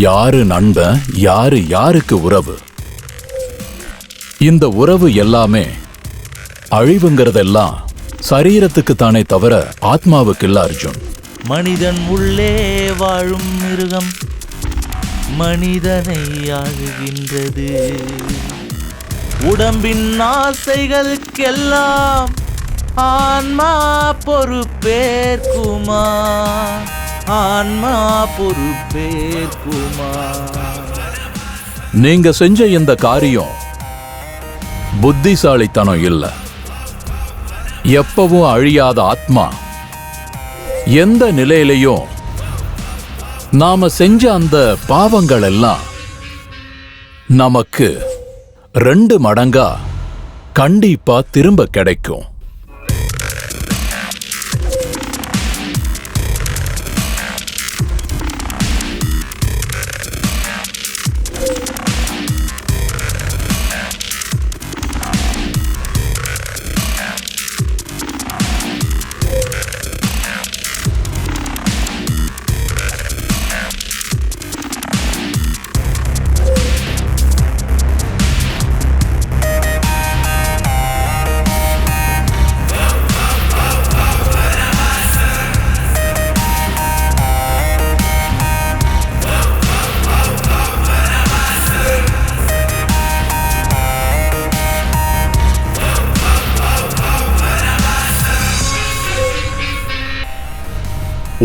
யாரு நண்பன், யாரு யாருக்கு உறவு, இந்த உறவு எல்லாமே அழிவுங்கிறதெல்லாம் சரீரத்துக்கு தானே தவிர ஆத்மாவுக்கு இல்ல அர்ஜுன். மனிதன் உள்ளே வாழும் மிருகம் மனிதனை ஆளுகின்றது. உடம்பின் ஆசைகளுக்கெல்லாம் ஆன்மா பொறுப்பேற்குமா? ஆன்மா பொறுப்பேற்குமா? நீங்க செஞ்ச இந்த காரியம் புத்திசாலித்தனம் இல்ல. எப்பவும் அழியாத ஆத்மா எந்த நிலையிலையும் நாம செஞ்ச அந்த பாவங்கள் எல்லாம் நமக்கு 2 மடங்கா கண்டிப்பா திரும்ப கிடைக்கும்.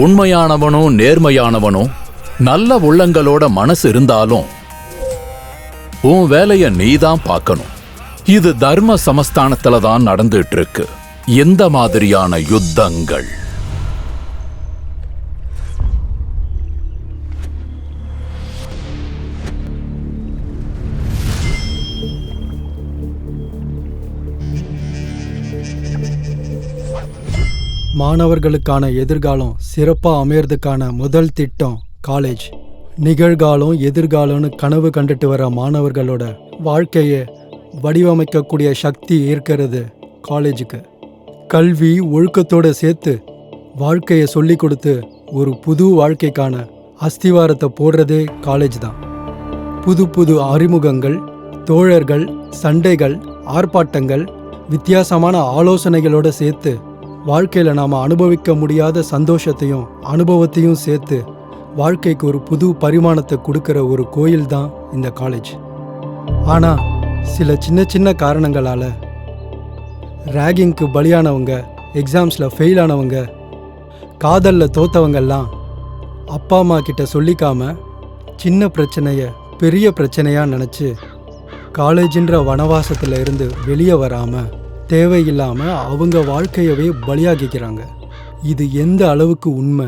உண்மையானவனும் நேர்மையானவனும் நல்ல உள்ளங்களோட மனசு இருந்தாலும் உன் வேலைய நீதான் பார்க்கணும். இது தர்ம சமஸ்தானத்துல தான் நடந்துட்டு இருக்கு இந்த மாதிரியான யுத்தங்கள். மாணவர்களுக்கான எதிர்காலம் சிறப்பா அமையறதுக்கான முதல் திட்டம் காலேஜ். நிகழ்காலம் எதிர்காலம்னு கனவு கண்டுட்டு வர மாணவர்களோட வாழ்க்கையை வடிவமைக்கக்கூடிய சக்தி இருக்கிறது காலேஜுக்கு. கல்வி ஒழுக்கத்தோடு சேர்த்து வாழ்க்கையை சொல்லி கொடுத்து ஒரு புது வாழ்க்கைக்கான அஸ்திவாரத்தை போடுறதே காலேஜ் தான். புது புது அறிமுகங்கள், தோழர்கள், சண்டைகள், ஆர்ப்பாட்டங்கள், வித்தியாசமான ஆலோசனைகளோடு சேர்த்து வாழ்க்கையில் நாம் அனுபவிக்க முடியாத சந்தோஷத்தையும் அனுபவத்தையும் சேர்த்து வாழ்க்கைக்கு ஒரு புது பரிமாணத்தை கொடுக்குற ஒரு கோயில் தான் இந்த காலேஜ். ஆனால் சில சின்ன சின்ன காரணங்களால் ரேகிங்க்கு பலியானவங்க, எக்ஸாம்ஸில் ஃபெயில் ஆனவங்க, காதலில் தோத்தவங்கெல்லாம் அப்பா அம்மா கிட்ட சொல்லிக்காம சின்ன பிரச்சனையை பெரிய பிரச்சனையாக நினச்சி காலேஜின்ற வனவாசத்தில் இருந்து வெளியே வராமல் தேவையில்லாமல் அவங்க வாழ்க்கையவே பலியாகிக்கிறாங்க. இது எந்த அளவுக்கு உண்மை?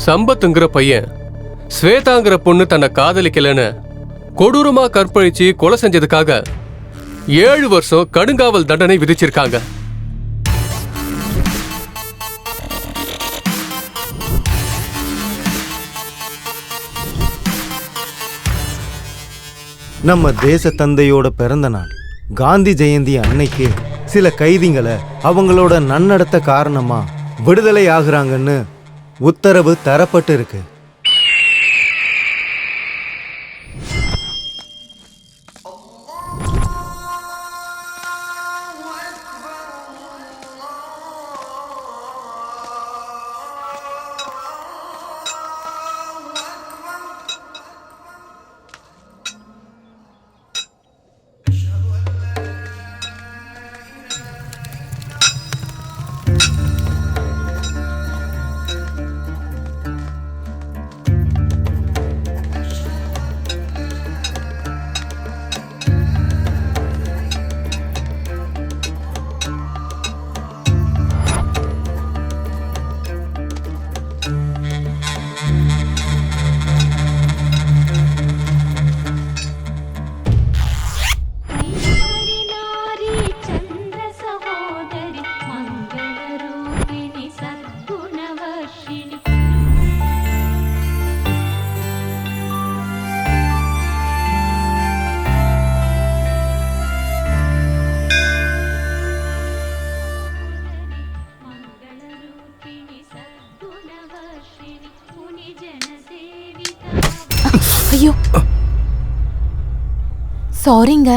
சம்பத்துங்கிற பையன் ஸ்வேதாங்கிற பொண்ணு தன்னை காதலிக்கலன்னு கொடூரமா கற்பழிச்சு கொலை செஞ்சதுக்காக 7 வருஷம் கடுங்காவல் தண்டனை விதிச்சிருக்காங்க. நம்ம தேச தந்தையோட பிறந்த நாள் காந்தி ஜெயந்தி அன்னைக்கு சில கைதிகளை அவங்களோட நன்னடத்த காரணமா விடுதலை ஆகுறாங்கன்னு உத்தரவு தரப்பட்டு இருக்கு. சாரிங்க.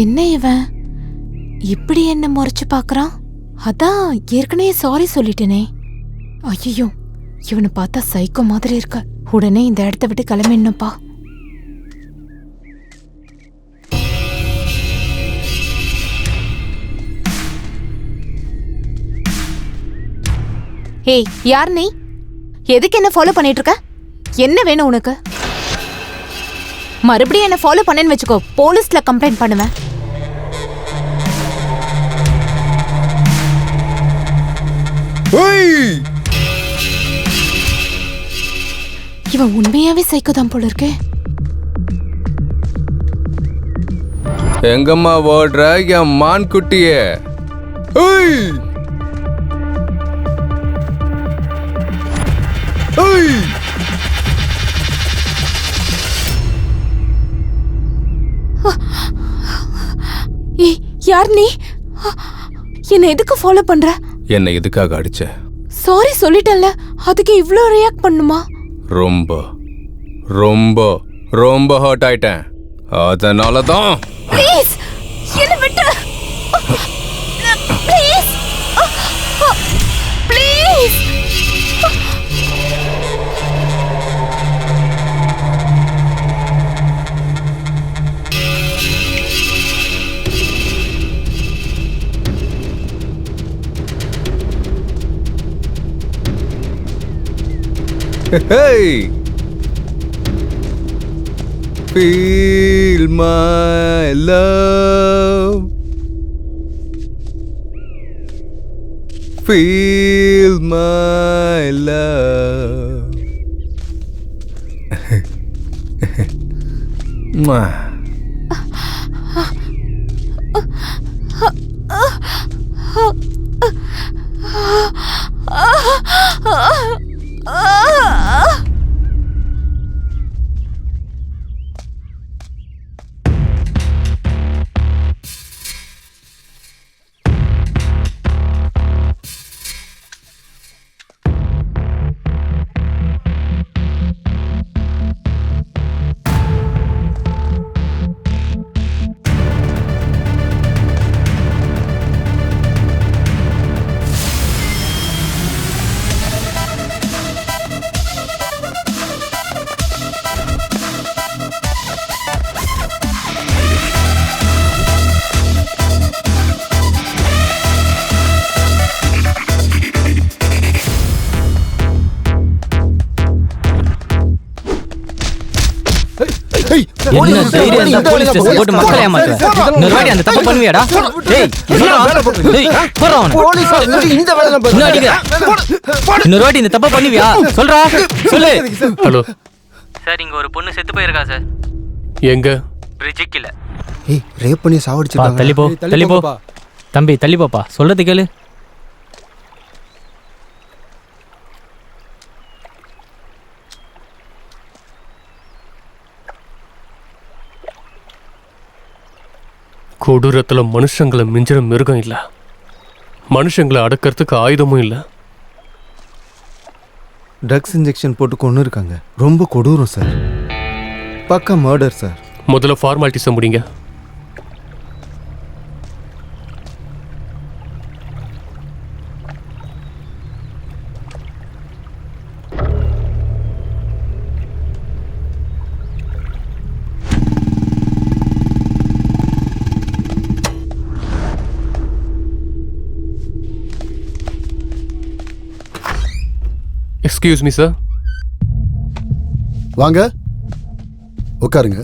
என்ன இவன் இப்படி என்ன முறைச்சு பாக்குறான்? அதான் ஏற்கனவே சாரி சொல்லிட்டேனே. ஐயோ, இவனை பார்த்தா சைக்கோ மாதிரி இருக்க. உடனே இந்த இடத்த விட்டு கிளம்பிடணும்ப்பா. ஏய், யார் நீ? எதுக்கு என்ன ஃபாலோ பண்ணிட்டு இருக்க? என்ன வேணும் உனக்கு? மறுபடியும் என்ன ஃபாலோ பண்ணேன்னு வச்சுக்கோ, போலீஸ்ல கம்ப்ளைண்ட் பண்ணுவேன். இவன் உண்மையாவே சைக்கோதான் போல இருக்கே. எங்கம்மா ஓடுற என் மான் குட்டியே? ஏய், யார் நீ? என்ன எதுக்கு ஃபாலோ பண்ற? என்னை எதுக்காக அடிச்ச? சாரி சொல்லிட்டல்ல, அதுக்கு இவ்ளோ ரியாக்ட் பண்ணுமா? ரொம்ப ரொம்ப ரொம்ப ஹர்ட் ஆயிட்டேன். அதனால தான். ப்ளீஸ் என்ன விட்டு. Please please. Hey! Feel my love. Feel my love. Mwah. என்ன தைரியம் இருந்தா போலீஸ் ஸ்டேஷன் போட்டு மக்களை ஏமாத்துற? இன்னொரு வாட்டி அந்த தப்பு பண்ணுவியாடா? டேய், போறா அவனை. இன்னும் அடிக்கிற. இன்னொரு வாட்டி இந்த தப்பு பண்ணுவியா? சொல்றா, சொல்லு. ஹலோ சார், இங்க ஒரு பொண்ணு செத்து போயிருக்கா சார். எங்க? பிரிட்ஜுக்கு இல்ல. ஏய், ரேப் பண்ணி சாவடிச்சிருக்காங்க. தள்ளி போ, தள்ளி போ. தம்பி தள்ளி போப்பா, சொல்றது கேளு. கொடூரத்துல மனுஷங்களை மிஞ்சிற மிருகம் இல்ல, மனுஷங்களை அடக்கிறதுக்கு ஆயுதமும் இல்ல. ட்ரக்ஸ் இன்ஜெக்ஷன் போட்டு கொண்டு இருக்காங்க. ரொம்ப கொடூரம் சார். பக்கா மர்டர் சார். முதல்ல ஃபார்மாலிட்டிஸை முடிங்க. Excuse me, sir. வாங்க, உட்காருங்க.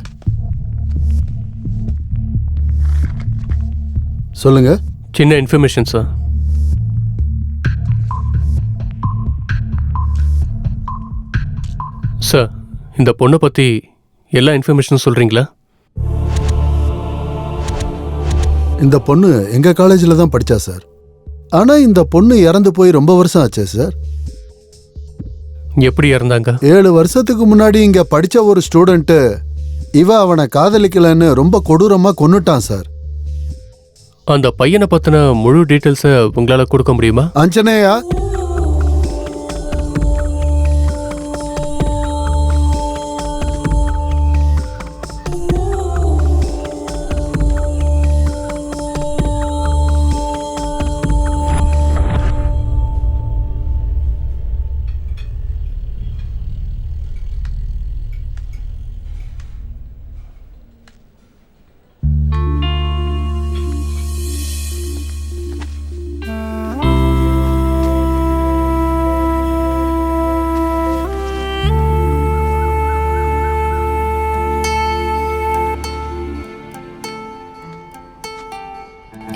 சொல்லுங்க. சின்ன இன்ஃபர்மேஷன் சார். சார், இந்த பொண்ணை பற்றி எல்லா இன்ஃபர்மேஷனும் சொல்கிறீங்களா? இந்த பொண்ணு எங்க காலேஜில் தான் படிச்சா சார். ஆனா இந்த பொண்ணு இறந்து போய் ரொம்ப வருஷம் ஆச்சே சார். எப்படி இறந்தாங்க? 7 வருஷத்துக்கு முன்னாடி இங்க படிச்ச ஒரு ஸ்டூடெண்ட் இவ அவனை காதலிக்கலன்னு ரொம்ப கொடூரமா கொன்னுட்டான் சார். அந்த பையனை பற்றின முழு டீட்டெயில்ஸை உங்களால் கொடுக்க முடியுமா? Anjaneya,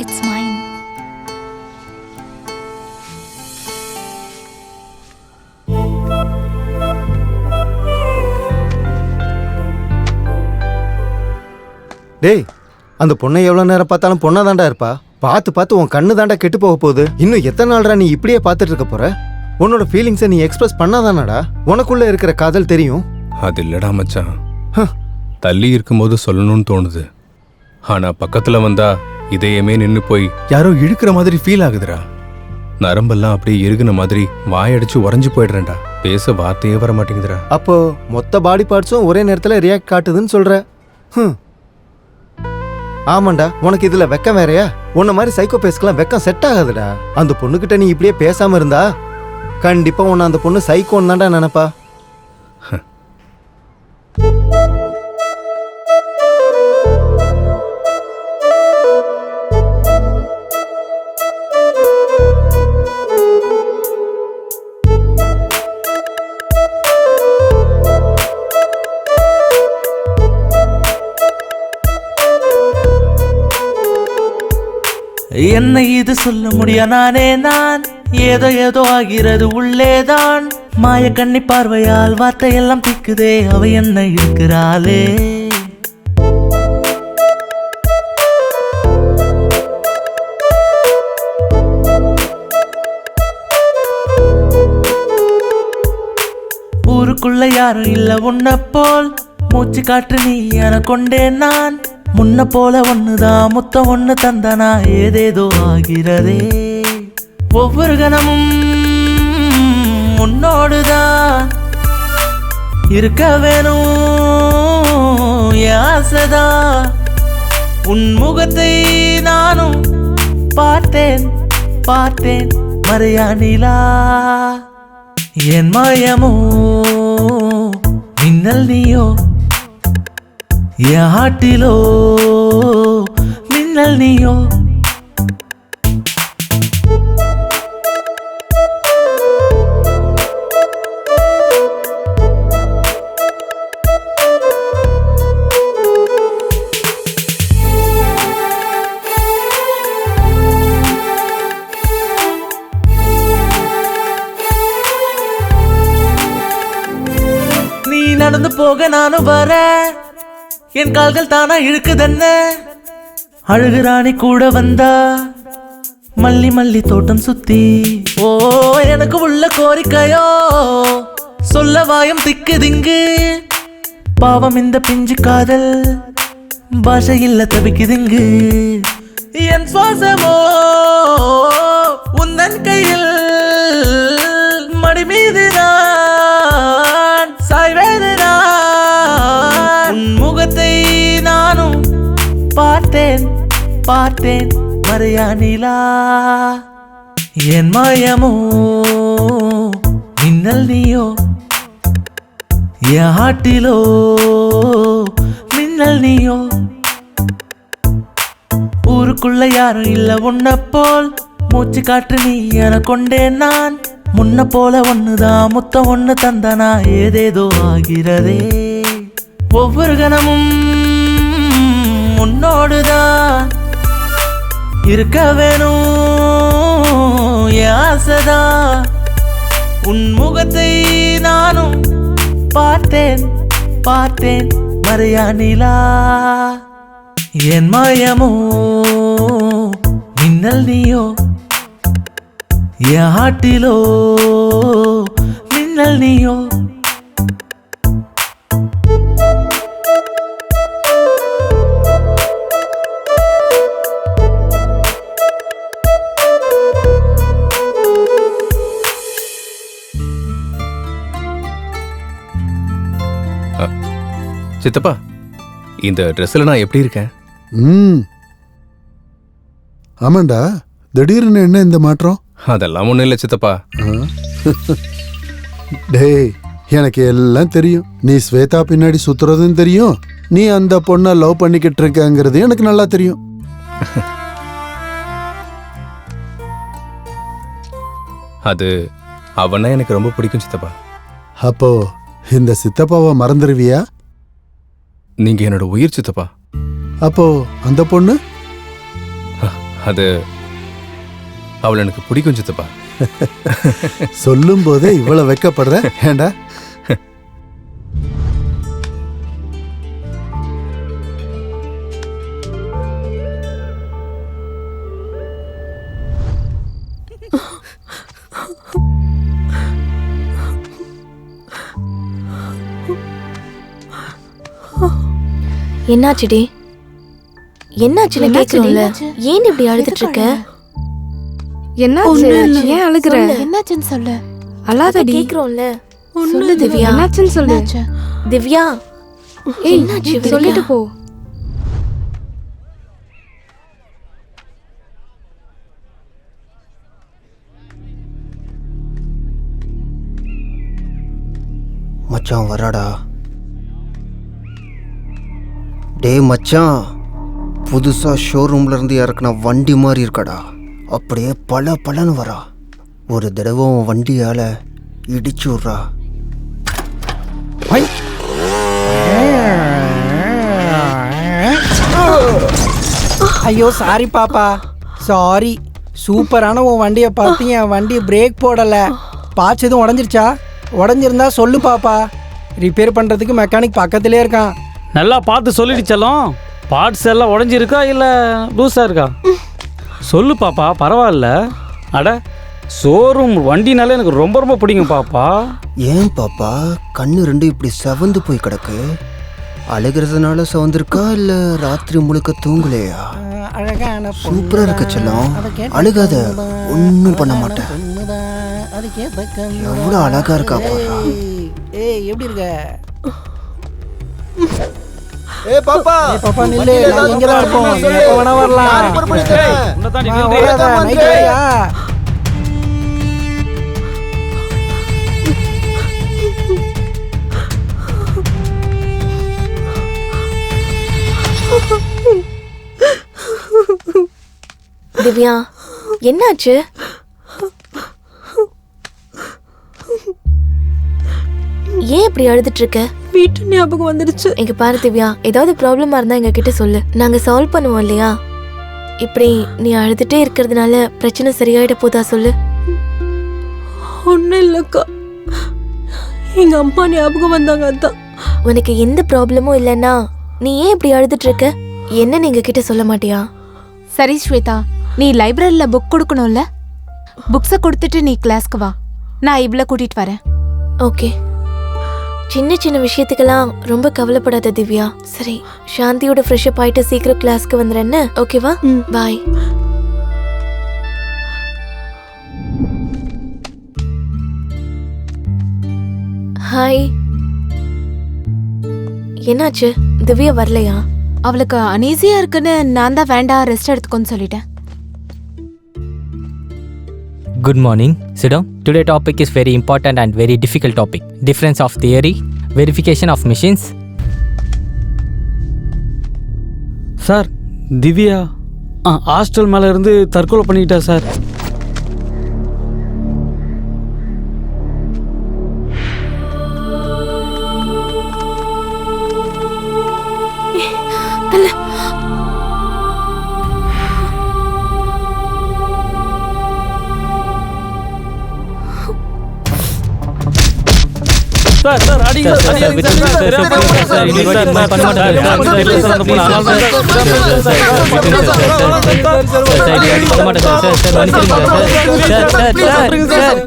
It's mine. டேய், அந்த பொண்ணை எவ்வளோ நேரம் பார்த்தாலும் பொண்ணா தாண்டா இருப்பா. பார்த்து பார்த்து உன் கண்ணு தாண்டா கெட்டு போக போகுது. இன்னும் எத்தனை நாள்டா நீ இப்படியே பார்த்துட்டு இருக்க போற? உன்னோட ஃபீலிங்ஸை நீ எக்ஸ்பிரஸ் பண்ணாதானடா உனக்குள்ள இருக்கிற காதல் தெரியும். அது இல்லடா மச்சான், தள்ளி இருக்கும்போது சொல்லணும்னு தோணுது. ஆனா பக்கத்துல வந்தா இதயமே நின்னு போய் யாரோ இழுக்கிற மாதிரி ஃபீல் ஆகுதுடா. நரம்பெல்லாம் அப்படியே இறுகுன மாதிரி வாயடிச்சு உறைஞ்சு போயிடுறேன்டா. பேச வார்த்தையே வர மாட்டேங்குதுடா. அப்போ மொத்த பாடி பார்ட்ஸும் ஒரே நேரத்தில் ரியாக்ட் காட்டுதுன்னு சொல்ற? ஆமாண்டா, உனக்கு இதுல வெக்கம் வேறையா? உன்ன மாதிரி சைக்கோ பேஸ்க்கெல்லாம் வெக்கம் செட் ஆகாதுடா. அந்த பொண்ணுகிட்ட நீ இப்படியே பேசாம இருந்தா கண்டிப்பா உன்னை அந்த பொண்ணு சைக்கோன்னு தான்டா நினைப்பா. என்னை இது சொல்ல முடியா நானே நான், ஏதோ ஏதோ ஆகிறது உள்ளேதான். மாய கண்ணி பார்வையால் வார்த்தையெல்லாம் திக்குதே, அவ என்ன இருக்கிறாளே. ஊருக்குள்ள யாரும் இல்ல உன்ன போல், மூச்சு காற்று நீ என கொண்டேன் நான். முன்ன போல ஒண்ணுதான் முத்தம் ஒண்ணு தந்தானா, ஏதேதோ ஆகிறதே. ஒவ்வொரு கணமும் உன்னோடுதான் இருக்க வேணும் என் ஆசைதான். உன் முகத்தை நானும் பார்த்தேன் பார்த்தேன் மறையா நிலா. என் மாயமோ மின்னல் நீயோ, என் ஹாட்டிலோ மின்னல் நீயோ. நீ நடந்து போக நானும் வரேன், என் கால்கள் தானா இழுக்குதென்ன. அழுகுராணி கூட வந்தா மல்லி மல்லி தோட்டம் சுத்தி. ஓ எனக்கு உள்ள கோரிக்கையோ சொல்ல வாயும் திக்குதிங்கு. பாவம் இந்த பிஞ்சு காதல் பாஷை இல்ல தவிக்குதுங்கு. என் சுவாசமோ உந்தன் கையில் மடி மீது நான் சாய்வேது நான். உன் முகத்தை நானும் பார்த்தேன் பார்த்தேன் மறையா நிலா. என் மாயமோ மின்னல் நீயோ, என் ஹாட்டிலோ மின்னல் நீயோ. ஊருக்குள்ள யாரும் இல்ல உன்ன போல், மூச்சு காற்று நீ என கொண்டேன் நான். முன்ன போல ஒண்ணுதான் முத்தம் ஒண்ணு தந்தனா ஏதேதோ ஆகிறதே. ஒவ்வொரு கணமும் உன்னோடுதான் இருக்க வேணும் என் ஆசைதான். உன் முகத்தை நானும் பார்த்தேன் பார்த்தேன் மறையா நிலா. என் மாயமோ மின்னல் நீயோ என் ஹாட்டிலோ மின்னல் நீயோ. சித்தப்பா, இந்த ட்ரெஸ்ல நான் எப்படி இருக்கேன்? ம் ஆமாண்டா, திடீர்னு என்ன இந்த மாற்றம்? அதெல்லாம் ஒண்ணும் இல்லை சித்தப்பா. ஆ? டேய், எனக்கு எல்லாம் தெரியும். நீ ஸ்வேதா பின்னாடி சுத்துறதும் தெரியும், நீ அந்த பொண்ணை லவ் பண்ணிக்கிட்டு இருக்கங்கிறது எனக்கு நல்லா தெரியும். அது அவனா எனக்கு ரொம்ப பிடிக்கும் சித்தப்பா. அப்போ இந்த சித்தப்பாவை மறந்துடுவியா? நீங்க என்னோட உயிர் சித்தப்பா. அப்போ அந்த பொண்ணு? அது அவள் எனக்கு பிடிக்கும் சித்தப்பா. சொல்லும் போதே இவ்வளவு வெக்கப்படுற ஏண்டா? என்னாச்சுடி? என்னாச்சுன்னு கேக்குறோம்ல, ஏன் இப்படி அழுதுட்டு இருக்க? என்னாச்சு? ஏன் அழுகுற? என்னாச்சுன்னு சொல்லு. அழாதடி. கேக்குறோம்ல, சொல்லு திவ்யா. என்னாச்சுன்னு சொல்லு. திவ்யா, என்னாச்சு? சொல்லிட்டு போ. மச்சான் வராடா. டேய் மச்சான், புதுசா ஷோரூம்ல இருந்து இறக்குன வண்டி மாதிரி இருக்கடா. அப்படியே பல பலன்னு வரா. ஒரு தடவை உன் வண்டியால இடிச்சு விட்றா. ஐயோ சாரி பாப்பா, சாரி. சூப்பரான உன் வண்டியை பார்த்து என் வண்டி பிரேக் போடலை. பாச்சு எதுவும் உடஞ்சிருச்சா? உடஞ்சிருந்தா சொல்லு பாப்பா, ரிப்பேர் பண்ணுறதுக்கு மெக்கானிக் பக்கத்துலேயே இருக்கான். நல்லா பார்த்து சொல்லிடுச்சலாம். பார்ட்ஸ் எல்லாம் உடஞ்சிருக்கா இல்லை லூஸாக இருக்கா? சொல்லு பாப்பா, பரவாயில்ல. அட, ஷோரூம் வண்டினாலே எனக்கு ரொம்ப ரொம்ப பிடிக்கும் பாப்பா. ஏன் பாப்பா கண்ணு ரெண்டு இப்படி செவந்து போய் கிடக்கு? அழுகிறதுனால செவந்திருக்கா இல்லை ராத்திரி முழுக்க தூங்கலையா? சூப்பரா இருக்க செல்லம், அழுகாத, ஒன்றும் பண்ண மாட்டேன். எவ்வளோ அழகா இருக்கா பாப்பா. ஏய் எப்படி இருக்க? ஏய் பாப்பா, பாப்பா நில்லு, நான் இங்க தான் இருப்போம். எப்போ வேணா வரலாம். நைட் வரையா? திவ்யா, என்னாச்சு? ஏன் இப்படி அழுதுட்டு இருக்க? வீட்டு ஞாபகம் வந்துருச்சு. எங்க பாரு திவ்யா, ஏதாவது ப்ராப்ளமா இருந்தா எங்க கிட்ட சொல்லு, நாங்க சால்வ் பண்ணுவோம் இல்லையா? இப்படி நீ அழுதுட்டே இருக்கிறதுனால பிரச்சனை சரியாயிட போதா சொல்லு. ஒன்னும் இல்லக்கா, எங்க அம்மா ஞாபகம் வந்தாங்க, அதான். உனக்கு எந்த ப்ராப்ளமும் இல்லைன்னா நீ ஏன் இப்படி அழுதுட்டு இருக்க? என்ன நீங்க கிட்ட சொல்ல மாட்டியா? சரி ஸ்வேதா, நீ லைப்ரரியில புக் கொடுக்கணும்ல, புக்ஸை கொடுத்துட்டு நீ கிளாஸ்க்கு வா, நான் இவ்வளோ கூட்டிட்டு வரேன். ஓகே. சின்ன சின்ன விஷயத்துக்கெல்லாம் ரொம்ப கவலைப்படாத திவ்யா. சரி, சாந்தியோட ஃப்ரெஷ் அப் ஆயிட்டு சீக்கிரம் கிளாஸ்க்கு வந்துடுறேன்னு. ஓகேவா? பாய். ஹாய். என்னாச்சு? திவ்யா வரலையா? அவளுக்கு அனீசியா இருக்குன்னு நான் தான் வேண்டாம், ரெஸ்ட் எடுத்துக்கோன்னு சொல்லிட்டேன். Good morning. Sit down. Today topic is very important and very difficult topic. Difference of theory, verification of machines. Sir, Divya hostel மேலே இருந்து தற்கொலை பண்ணிக்கிட்டா சார். சார் சார் அடிங்க சார் சார்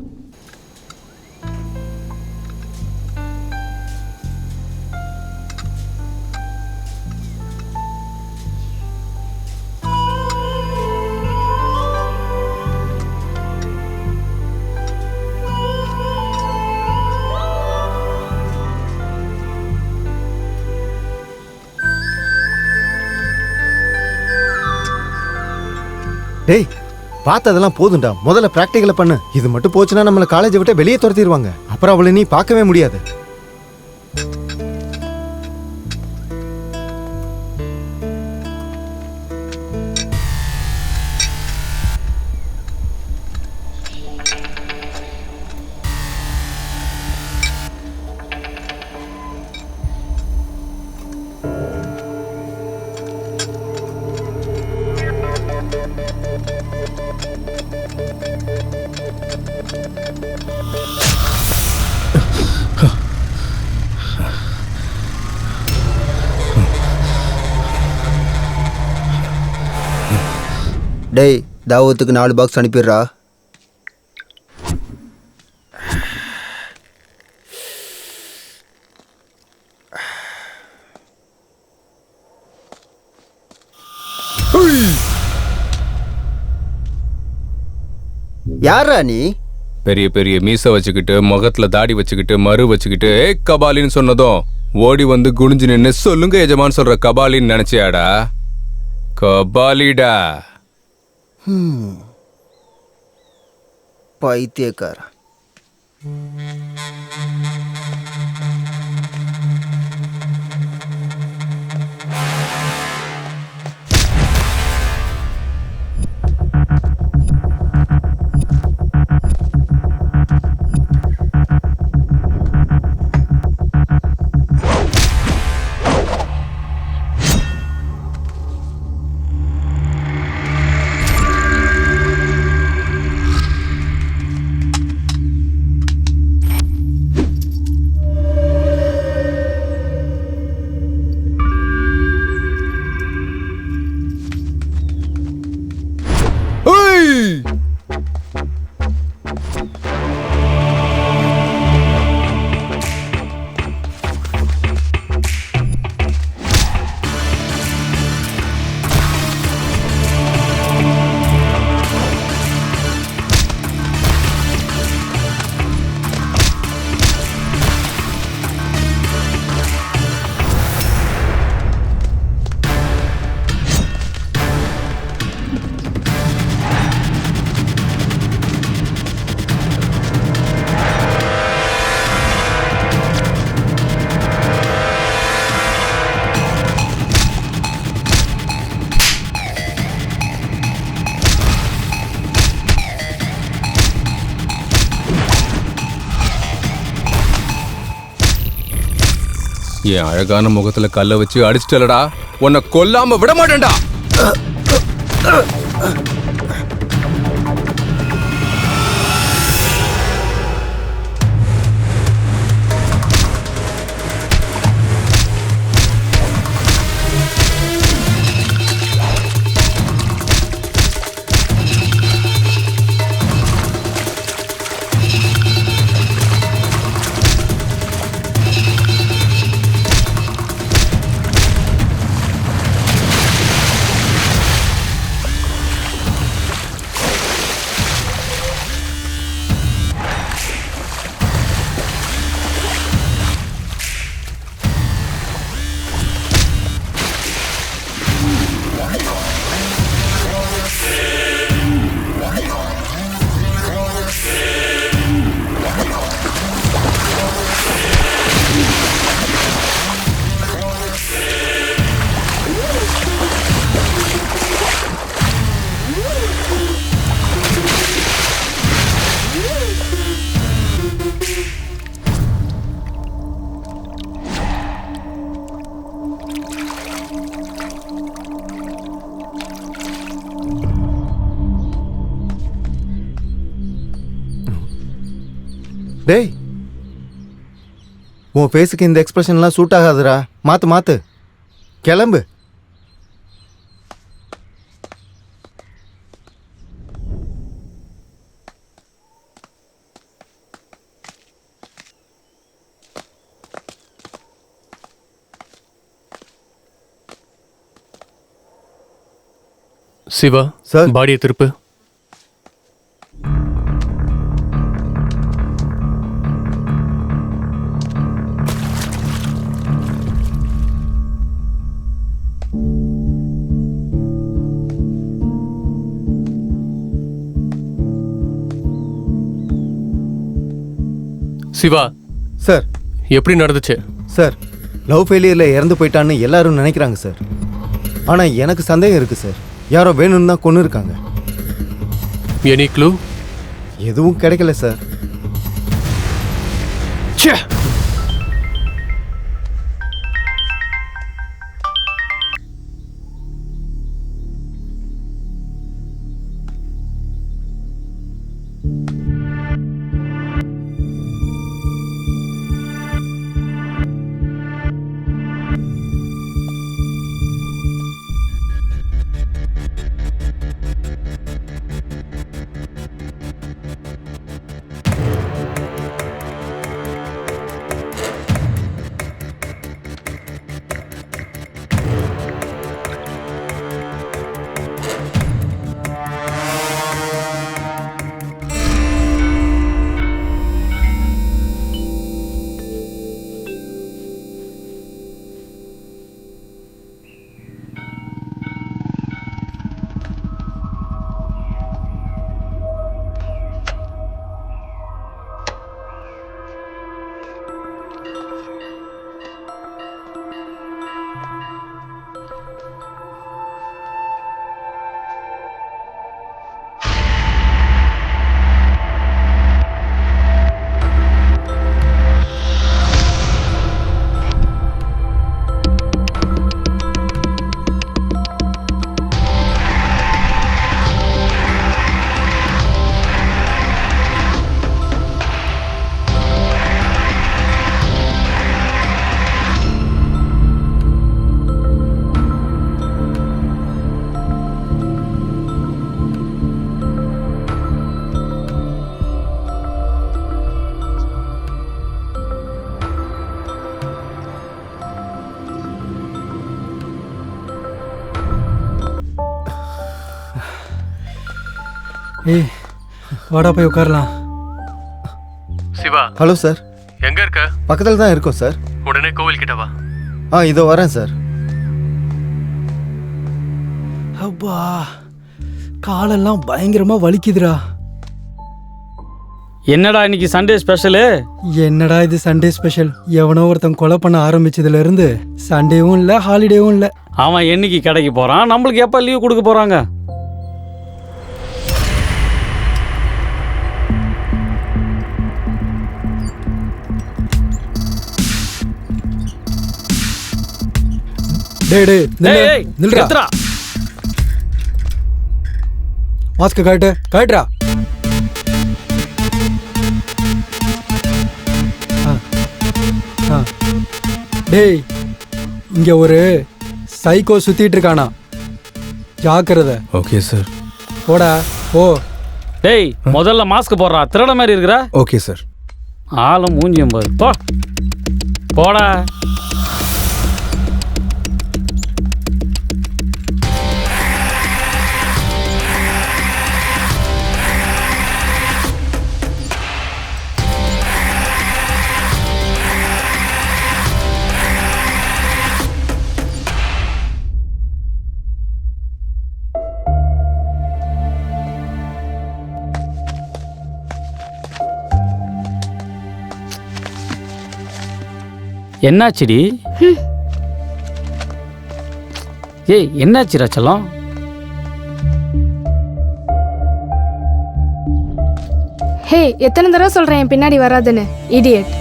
டேய் பார்த்ததெல்லாம் போதும்டா, முதல்ல பிராக்டிகலை பண்ணு. இது மட்டும் போச்சுன்னா நம்மளை காலேஜை விட்டு வெளியே துரத்திடுவாங்க. அப்புறம் அவளை நீ பார்க்கவே முடியாது. டேய் தாவத்துக்கு 4 பாக்ஸ் அனுப்பிடுறா. யாரா நீ? பெரிய பெரிய மீசை வச்சுக்கிட்டு முகத்துல தாடி வச்சுக்கிட்டு மறு வச்சுக்கிட்டு கபாலின்னு சொன்னதும் ஓடி வந்து குனிஞ்சு நின்று சொல்லுங்க எஜமான் சொல்ற கபாலின்னு நினைச்சியாடா? கபாலிடா. பைத்தியக்கார. என் அழகான முகத்துல கல்ல வச்சு அடிச்சிட்டலடா, உன்னை கொல்லாம விட மாட்டேன்டா. உன் ஃபேஸுக்கு இந்த எக்ஸ்பிரஷன்லாம் சூட் ஆகாதுடா. மாத்து கிளம்பு. சிவா சார். பாடியை திருப்பு. சிவா சார். எப்படி நடந்துச்சு? சார், லவ் ஃபெயிலியரில் இறந்து போயிட்டான்னு எல்லாரும் நினைக்கிறாங்க சார். ஆனால் எனக்கு சந்தேகம் இருக்குது சார். யாரோ வேணும்னு தான் கொண்டு இருக்காங்க. Any clue? எதுவும் கிடைக்கல சார். ச்சே. ஏய் வாடா போய் உட்காரலாம். சிவா. Hello sir. எங்க இருக்க? பக்கத்தில் தான் இருக்கோம் சார். உடனே கோவில் கிட்ட வா. இதோ வரேன் சார். அப்பா காலெல்லாம் பயங்கரமா வலிக்குதுடா. என்னடா இன்னைக்கு சண்டே ஸ்பெஷலு? என்னடா இது சண்டே ஸ்பெஷல்? எவனோ ஒருத்தன் கொலை பண்ண ஆரம்பிச்சதுல இருந்து சண்டேவும் இல்லை ஹாலிடேவும் இல்லை. அவன் என்னைக்கு கடைக்கு போறான்? நம்மளுக்கு எப்ப லீவ் கொடுக்க போறாங்க? டேய் டேய் டேய், நில்றா. நிறுத்துடா. மாஸ்க் கழட்டுறா. டேய் இங்க ஒரு சைக்கோ சுத்திட்டு இருக்கானா, ஜாக்கிரதை. Okay sir. போடா போ. டேய் முதல்ல மாஸ்க் போடுறா. திருட மாதிரி இருக்கிற. Okay sir. ஆளும் மூஞ்சியும் பாரு. போ போடா. என்னாச்சுடி? ஏய் என்னாச்சுடா செல்லம்? ஹே எத்தனை தடவை சொல்றேன் என் பின்னாடி வராதுன்னு, இடியட்.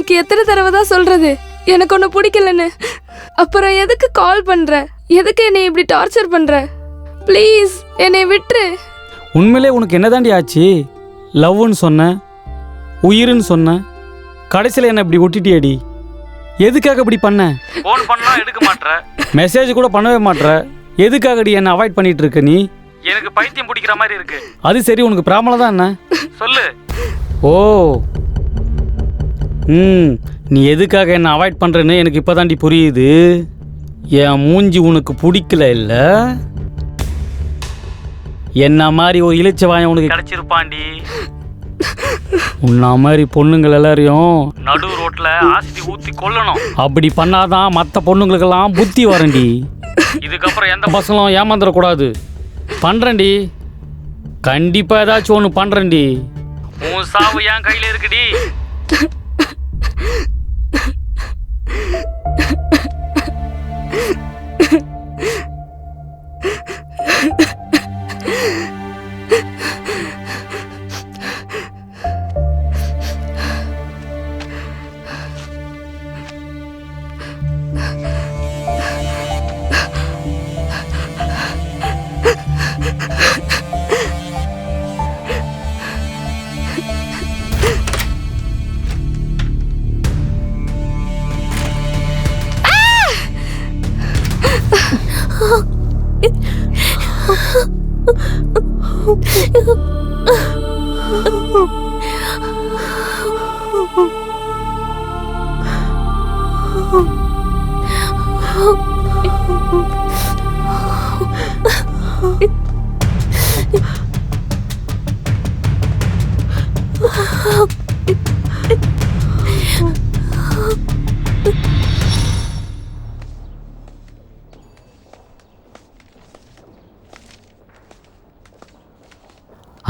உனக்கு எத்தனை தடவை தான் சொல்றது எனக்கு ஒன்று பிடிக்கலன்னு? அப்புறம் எதுக்கு கால் பண்ற? எதுக்கு என்னை இப்படி டார்ச்சர் பண்ற? ப்ளீஸ் என்னை விட்டுரு. உண்மையிலே உனக்கு என்னதாண்டி ஆச்சு? லவ்னு சொன்ன, உயிர்னு சொன்ன, கடைசியில் என்ன இப்படி ஒட்டிட்டியடி? எதுக்காக இப்படி பண்ண? ஃபோன் பண்ணா எடுக்க மாட்ற, மெசேஜ் கூட பண்ணவே மாட்ற. எதுக்காகடி என்ன அவாய்ட் பண்ணிட்டு இருக்க நீ? எனக்கு பைத்தியம் பிடிக்கிற மாதிரி இருக்கு. அது சரி, உனக்கு ப்ராப்ளம் தான் என்ன சொல்லு. ஓ நீ எதுக்காக என்ன அவாய்ட் பண்றேன்னு எனக்கு இப்போதாண்டி புரியுது. என் மூஞ்சி உனக்கு பிடிக்கல இல்ல? என்ன மாதிரி ஒரு இளிச்சவாயம் உனக்கு கிடைச்சிருப்பாண்டி. உன்ன மாதிரி பொண்ணுங்கள் எல்லாரையும் நடு ரோட்ல ஆசிட்டி ஊத்தி கொல்லணும். அப்படி பண்ணாதான் மற்ற பொண்ணுங்களுக்கெல்லாம் புத்தி வரண்டி. இதுக்கப்புறம் எந்த பசங்களும் ஏமாந்துடக்கூடாது. பண்றேன்டி, கண்டிப்பா ஏதாச்சும் ஒன்று பண்றேன்டி. உன் சாவு என் கையில இருக்குடி.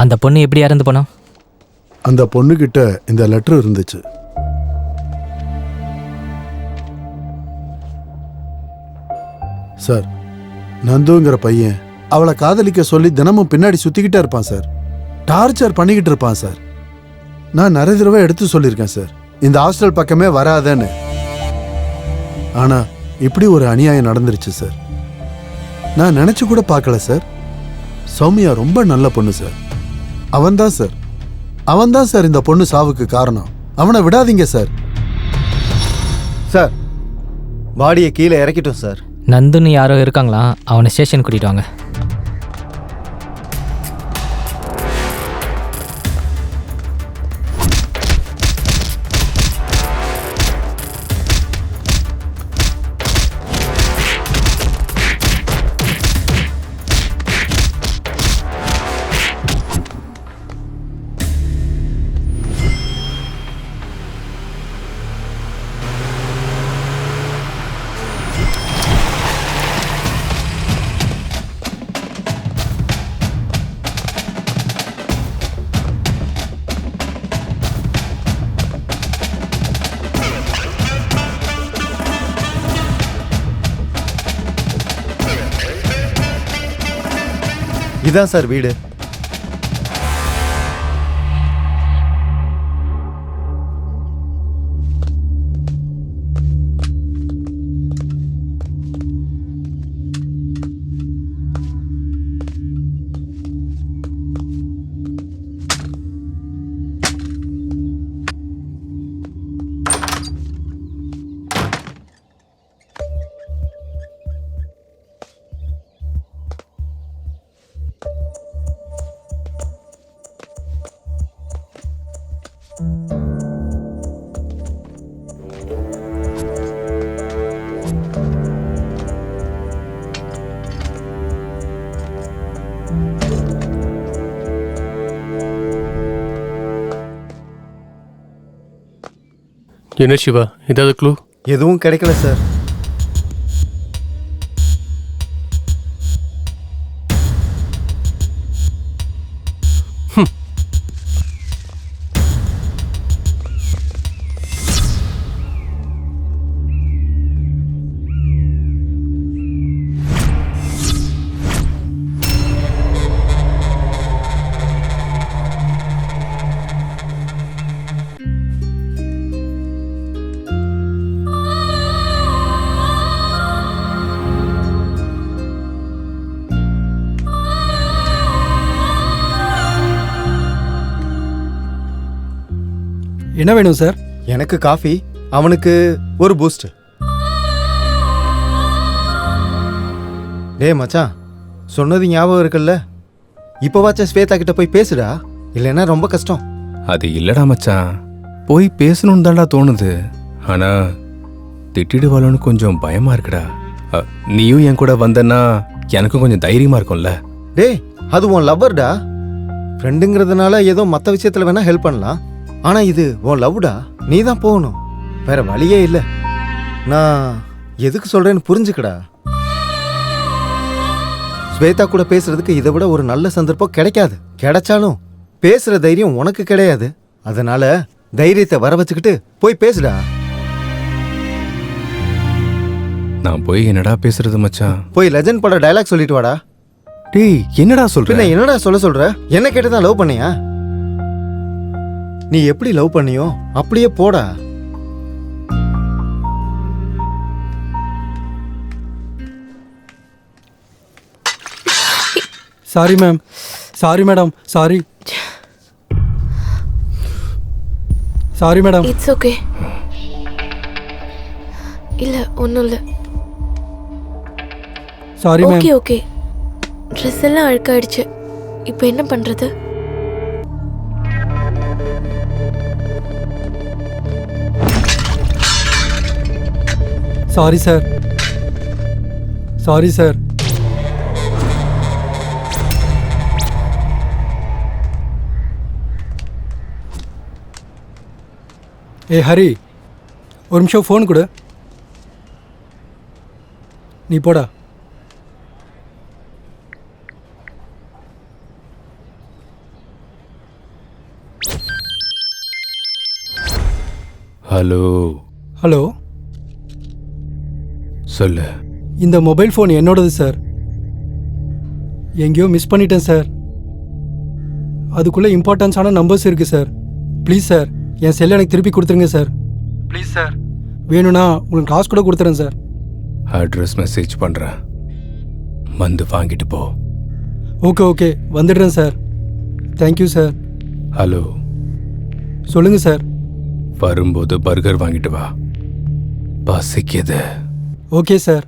அந்த பொண்ணு எப்படி இறந்து போனோம்? அந்த பொண்ணுகிட்ட இந்த லெட்டர் இருந்துச்சு. சார், நந்துங்கிற பையன் அவளை காதலிக்க சொல்லி தினமும் பின்னாடி சுத்திக்கிட்டே இருப்பான் சார். டார்ச்சர் பண்ணிக்கிட்டு இருப்பான் சார். நான் நிறைய தடவை எடுத்து சொல்லியிருக்கேன் சார், இந்த ஹாஸ்டல் பக்கமே வராதேன்னு. ஆனா இப்படி ஒரு அநியாயம் நடந்துருச்சு சார். நான் நினைச்சு கூட பார்க்கல சார். சௌமியா ரொம்ப நல்ல பொண்ணு சார். அவன்தான் சார் இந்த பொண்ணு சாவுக்கு காரணம். அவனை விடாதீங்க சார். சார், பாடியை கீழே இறக்கிட்டோம் சார். நந்துன்னு யாரோ இருக்காங்களா? அவனை ஸ்டேஷன் கூட்டிட்டு வாங்க. இதான் சார் வீடு. என்ன சிவா, ஏதாவது க்ளூ? எதுவும் கிடைக்கல சார். என்ன வேணும் சார்? எனக்கு காஃபி, அவனுக்கு ஒரு பூஸ்ட். டேய் மச்சான், சொன்னது ஞாபகம் இருக்குல்ல? இப்போவாச்சும் ஸ்வேதா கிட்ட போய் பேசுடா, இல்லைன்னா ரொம்ப கஷ்டம். அது இல்லடா மச்சான், போய் பேசணும்னு தான்டா தோணுது. ஆனா திட்டிடுவாளோன்னு கொஞ்சம் பயமா இருக்குடா. நீயும் என் கூட வந்தன்னா எனக்கும் கொஞ்சம் தைரியமா இருக்கும்ல. டேய், அது உன் லவ்வர்டா. ஃப்ரெண்டுங்கிறதுனால ஏதோ மற்ற விஷயத்துல வேணா ஹெல்ப் பண்ணலாம். ஆனா இது உன் லவ்டா, நீ தான் போகணும், வேற வழியே இல்லை. நான் எதுக்கு சொல்றேன்னு புரிஞ்சுக்கடா. ஸ்வேதா கூட பேசுறதுக்கு இதை விட ஒரு நல்ல சந்தர்ப்பம் கிடைக்காது. கிடைச்சாலும் பேசுற தைரியம் உனக்கு கிடையாது. அதனால தைரியத்தை வர வச்சுக்கிட்டு போய் பேசுடா. நான் போய் என்னடா பேசுறது மச்சான்? போய் லெஜண்ட் பட டயலாக் சொல்லிட்டு வாடா. டேய், என்னடா சொல்ற? என்னடா சொல்ற? என்ன கேட்டுதான் லவ் பண்ணியா? நீ எப்படி லவ் பண்ணியோ அப்படியே போடா. Sorry ma'am, sorry madam, sorry sorry madam. It's okay. இல்ல ஒன்றும் இல்லை. Sorry ma'am. Okay okay. Dress எல்லாம் அழுக்காயிடுச்சு. இப்போ என்ன பண்றது? Sorry sir, sorry sir. ஏ ஹரி, ஒரு நிமிஷம் ஃபோன் கொடு. நீ போடா. ஹலோ. ஹலோ, சொல்லு. இந்த மொபைல் ஃபோன் என்னோடது சார். எங்கேயோ மிஸ் பண்ணிட்டேன் சார். அதுக்குள்ளே இம்பார்ட்டன்ஸான நம்பர்ஸ் இருக்குது சார். ப்ளீஸ் சார், என் செல்லை எனக்கு திருப்பி கொடுத்துருங்க சார். ப்ளீஸ் சார், வேணும்னா உங்களுக்கு காசு கூட கொடுத்துறேன் சார். அட்ரஸ் மெசேஜ் பண்ணுறேன், வந்து வாங்கிட்டு போ. ஓகே ஓகே, வந்துடுறேன் சார். Thank you sir. ஹலோ, சொல்லுங்கள் சார். வரும்போது பர்கர் வாங்கிட்டு வா, பசிக்குது. Okay sir.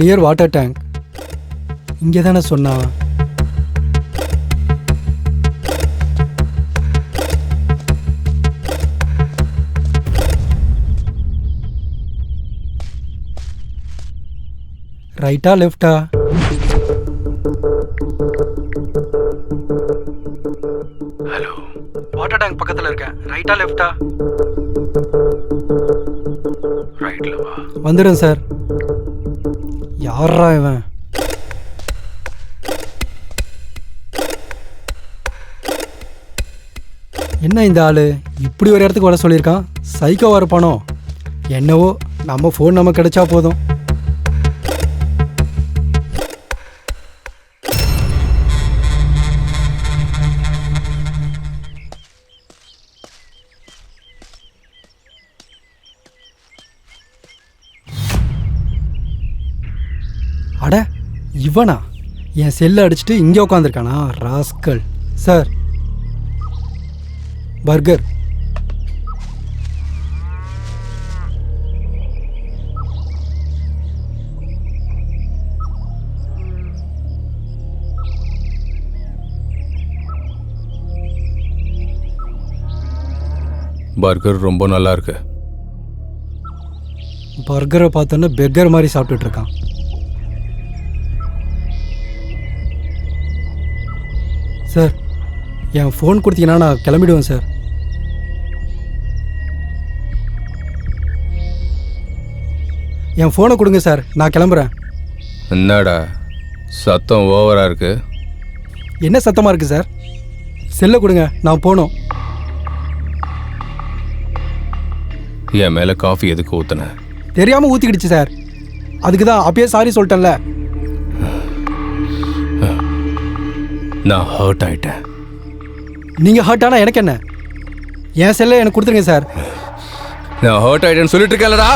Near water tank. இங்கே தானே சொன்னா? ரைட்டா லெஃப்டா? ஹலோ, வாட்டர் டேங்க் பக்கத்தில் இருக்கேன். ரைட்டா லெஃப்டா? ரைட்ல வா. வந்துடுறேன் சார். யாரா இவன்? என்ன இந்த ஆளு இப்படி ஒரு இடத்துக்கு வர சொல்லியிருக்கான்? சைக்கோ வரப்பானோ என்னவோ. நம்ம ஃபோன் நமக்கு கிடைச்சா போதும். அட, இவனா? என் செல்லை அடிச்சுட்டு இங்கே உட்காந்துருக்கானா ராஸ்கல். Sir, burger. பர்கர் ரொம்ப நல்லா இருக்கு. பர்கரை பார்த்தோன்னா பெக்கர் மாதிரி சாப்பிட்டுட்டு இருக்கான். சார், என் ஃபோன் கொடுத்தீங்கன்னா நான் கிளம்பிடுவேன் சார். என் ஃபோனை கொடுங்க சார், நான் கிளம்புறேன். என்னடா சத்தம் ஓவரா இருக்கு? என்ன சத்தமாக இருக்குது சார்? செல்லை கொடுங்க, நான் போகணும். என் மேலே காஃபி எதுக்கு ஊத்துன? தெரியாமல் ஊற்றிக்கிடுச்சு சார். அதுக்கு தான் அப்பயே சாரி சொல்லிட்டேன்ல. நான் ஹர்ட் ஆயிட்டேன். நீங்கள் ஹர்ட் ஆனால் எனக்கு என்ன? என் செல்லை எனக்கு கொடுத்துருங்க சார். நான் ஹர்ட் ஆயிட்டேன்னு சொல்லிட்டு இருக்கேன்லடா.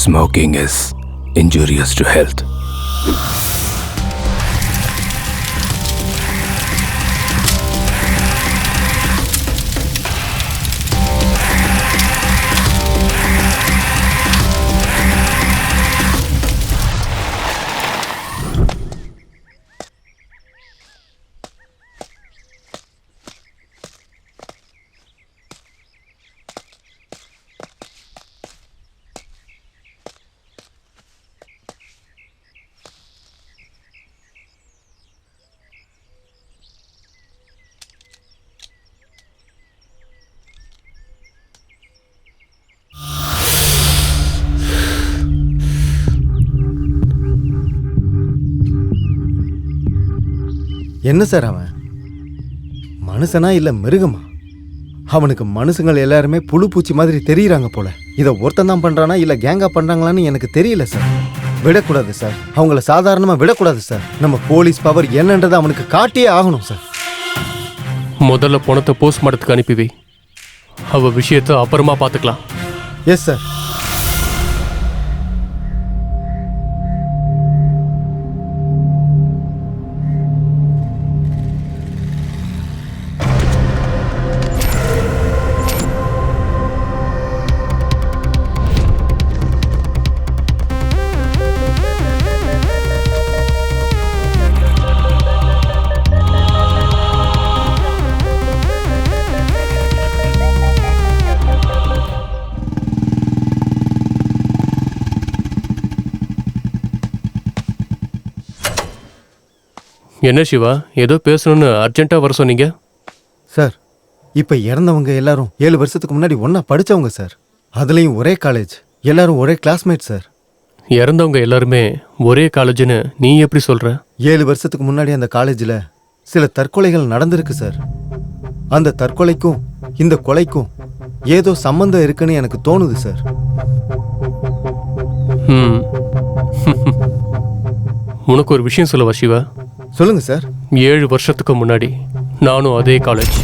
Smoking is injurious to health. என்ன சார் அவன் மனுஷனா இல்லை மிருகமா? அவனுக்கு மனுஷங்கள் எல்லாருமே புழு பூச்சி மாதிரி தெரியுறாங்க போல. இதை ஒருத்தன் தான் பண்ணுறானா இல்லை கேங்காக பண்ணுறாங்களான்னு எனக்கு தெரியல சார். விடக்கூடாது சார், அவங்கள சாதாரணமாக விடக்கூடாது சார். நம்ம போலீஸ் பவர் என்னன்றதை அவனுக்கு காட்டியே ஆகணும் சார். முதல்ல பணத்தை போஸ்ட்மார்ட்டத்துக்கு அனுப்பி வை. அவ விஷயத்தை அப்புறமா பார்த்துக்கலாம். Yes sir. என்ன சிவா, ஏதோ பேசணும்னு அர்ஜென்ட்டாக வர சொன்னீங்க? சார், இப்போ இறந்தவங்க எல்லாரும் 7 வருஷத்துக்கு முன்னாடி ஒன்றா படித்தவங்க சார். அதுலேயும் ஒரே காலேஜ், எல்லாரும் ஒரே கிளாஸ்மேட் சார். இறந்தவங்க எல்லாருமே ஒரே காலேஜ்னு நீ எப்படி சொல்கிற? 7 வருஷத்துக்கு முன்னாடி அந்த காலேஜில் சில தற்கொலைகள் நடந்திருக்கு சார். அந்த தற்கொலைக்கும் இந்த கொலைக்கும் ஏதோ சம்பந்தம் இருக்குன்னு எனக்கு தோணுது சார். உனக்கு ஒரு விஷயம் சொல்லவா சிவா? சொல்லுங்க சார். 7 வருஷத்துக்கு முன்னாடி நானும் அதே college.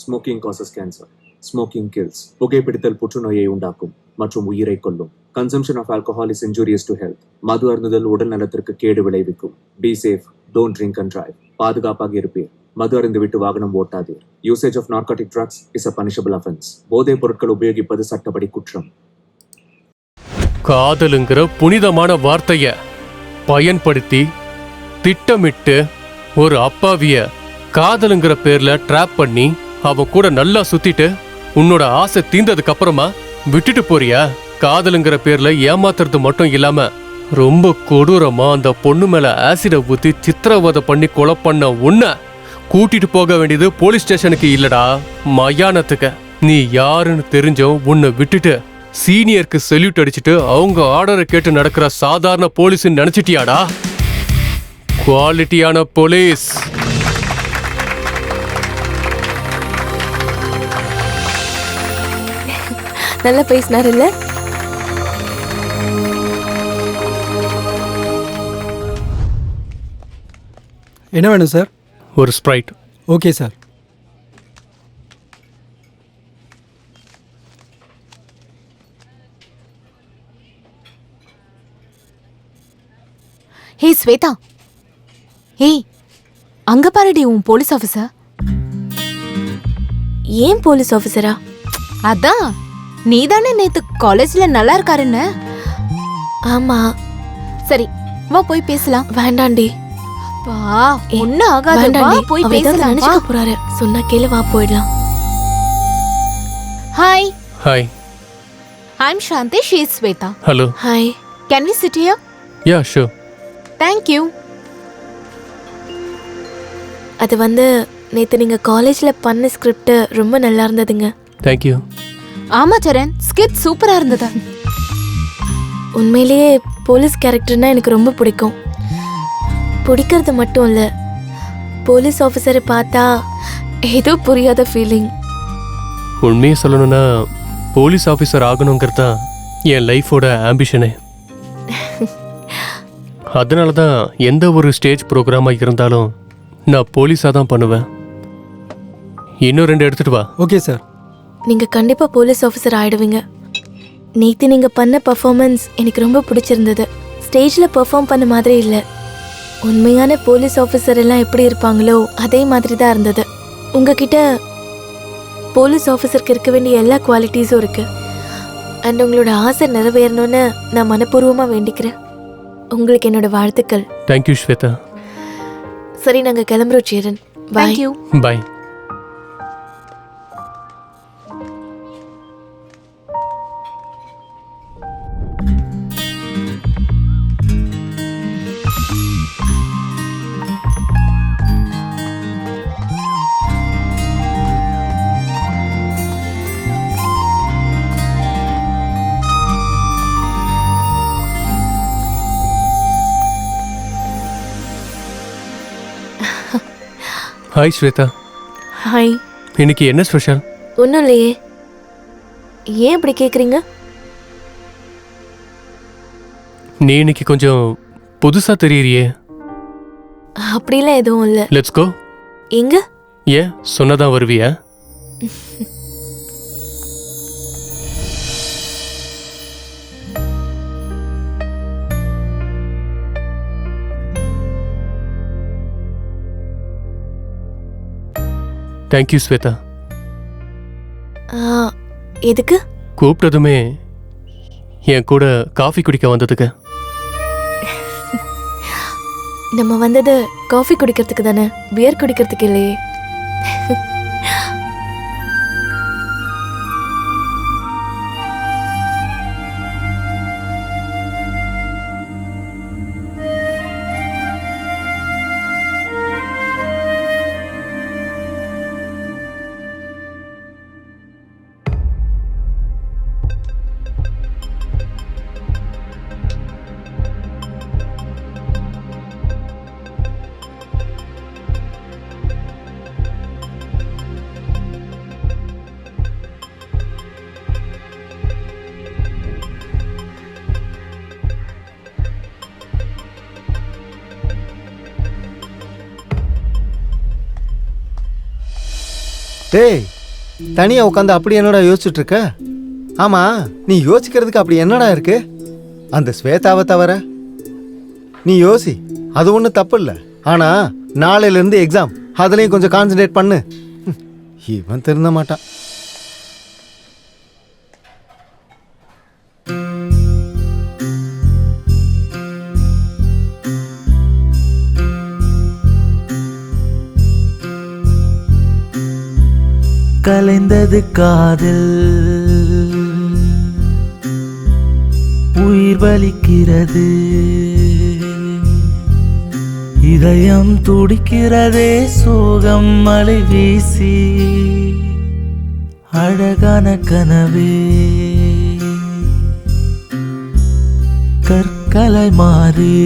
Smoking causes cancer. Smoking kills. புகைப்பிடித்தல் புற்றுநோயை உண்டாக்கும் மற்றும் உயிரை கொல்லும். Consumption of alcohol is injurious to health. மது அருந்துதல் உடல் நலத்திற்கு கேடு விளைவிக்கும். Be safe, don't drink and drive. பாதுகாப்பாக இருப்பீர். மது அருந்துவிட்டு வாகனம் ஓட்டாதீர். Usage of narcotic drugs is a punishable offence. போதைப் பொருட்கள் உபயோகிப்பது சட்டப்படி குற்றம். காதலுங்கிற புனிதமான வார்த்தைய பயன்படுத்தி திட்டமிட்டு ஒரு அப்பாவிய காதலுங்கிற பேர்ல ட்ராப் பண்ணி அவன் கூட நல்லா சுத்திட்டு உன்னோட ஆசை தீர்ந்ததுக்கு அப்புறமா விட்டுட்டு போறியா? காதலுங்கிற பேர்ல ஏமாத்துறது மட்டும் இல்லாம ரொம்ப கொடூரமா அந்த பொண்ணு மேல ஆசிட ஊத்தி சித்திரவதை பண்ணி கொலை பண்ண உன்னை கூட்டிட்டு போக வேண்டியது போலீஸ் ஸ்டேஷனுக்கு இல்லடா, மயானத்துக்கு. நீ யாருன்னு தெரிஞ்சோம் உன்னை விட்டுட்டு சீனியருக்கு செல்யூட் அடிச்சுட்டு அவங்க ஆர்டரை கேட்டு நடக்கிற சாதாரண போலீஸ் நினைச்சிட்டியாடா? குவாலிட்டியான போலீஸ். நல்லா பேசினார் இல்ல? என்ன வேணும் சார்? ஒரு Sprite. Okay sir. Hey Shweta, ஏய் அங்க பாருடி உன் போலீஸ் ஆஃபீஸர். ஏன் போலீஸ் ஆஃபீஸரா? அதான் நீதானே நேத்து காலேஜ்ல நல்லா இருக்காருன்னு. ஆமா. சரி வா போய் பேசலாம். வேண்டாண்டி. வா, ஒண்ணு ஆகாது, வா போய் பேசலாம். நினைச்சுக்க போறாரு. சொன்னா கேளு, வா போயிடலாம். Hi. Hi. I'm Shanti, she is Sweta. Hello. Hi. Can we sit here? Yeah, sure. Thank you. அது வந்து நேத்து நீங்க காலேஜ்ல பண்ண ஸ்கிரிப்ட் ரொம்ப நல்லா இருந்ததுங்க. Thank you. ஆமா சரண், ஸ்கிட் சூப்பரா இருந்தது. உண்மையிலேயே போலீஸ் கேரக்டர்னா எனக்கு ரொம்ப பிடிக்கும். பிடிக்கிறது மட்டும் இல்ல, போலீஸ் ஆஃபீஸரை பார்த்தா ஏதோ புரியாத ஃபீலிங். உண்மையை சொல்லணும்னா போலீஸ் ஆஃபீஸர் ஆகணுங்கிறது தான் என் லைஃபோட ஆம்பிஷனே. அதனால தான் எந்த ஒரு ஸ்டேஜ் ப்ரோக்ராமாக இருந்தாலும் நான் போலீஸாக தான் பண்ணுவேன். இன்னும் 2 எடுத்துட்டு வா. Okay sir. நீங்க கண்டிப்பா போலீஸ் ஆஃபீஸர் ஆயிடுவீங்க. நேத்து நீங்க பண்ண பர்ஃபார்மன்ஸ் எனக்கு ரொம்ப பிடிச்சிருந்தது. ஸ்டேஜ்ல பெர்ஃபார்ம் பண்ண மாதிரி இல்ல, உண்மையான போலீஸ் ஆஃபீஸர் எல்லாம் எப்படி இருப்பாங்களோ அதே மாதிரி தான் இருந்தது. உங்ககிட்ட போலீஸ் ஆஃபீஸருக்கு இருக்க வேண்டிய எல்லா குவாலிட்டிஸும் இருக்கு. அண்ட் உங்களோட ஆசை நிறைவேறணும்னு நான் மனப்பூர்வமா வேண்டிக்கிறேன். உங்களுக்கு என்னோட வாழ்த்துக்கள். தேங்க்யூ ஸ்வேதா. சரி, நாங்க கிளம்புறோம் Cheran. Thank you. Bye. Hi Shweta. Hi. இன்னைக்கு என்ன ஸ்பெஷல்? ஒன்றும் இல்லையே. ஏன் இப்படி கேட்குறீங்க? நீ இன்னைக்கு கொஞ்சம் புதுசா தெரியறியே. அப்படிலாம் எதுவும் இல்லை. Let's go. எங்க? ஏன் சொன்னதான் வருவியா? தேங்க்யூ ஸ்வேதா. எதுக்கு? கூப்பிட்டதுமே என் கூட காஃபி குடிக்க வந்ததுக்கு. நம்ம வந்தது காஃபி குடிக்கிறதுக்கு தானே, பியர் குடிக்கிறதுக்கு இல்லையே. டேய், தனியாக உட்காந்து அப்படி என்னடா யோசிச்சுட்டு இருக்க? ஆமாம், நீ யோசிக்கிறதுக்கு அப்படி என்னடா இருக்கு? அந்த ஸ்வேதாவை தவிர நீ யோசி, அது ஒன்றும் தப்பு இல்லை. ஆனால் நாளையிலேருந்து எக்ஸாம், அதுலேயும் கொஞ்சம் கான்சன்ட்ரேட் பண்ணு. இவன் திருந்த மாட்டான். கலைந்தது காதல், உயிர் வலிக்கிறது, இதயம் துடிக்கிறதே, சோகம் மலை வீசி, அழகான கனவே கற்களை மாறி,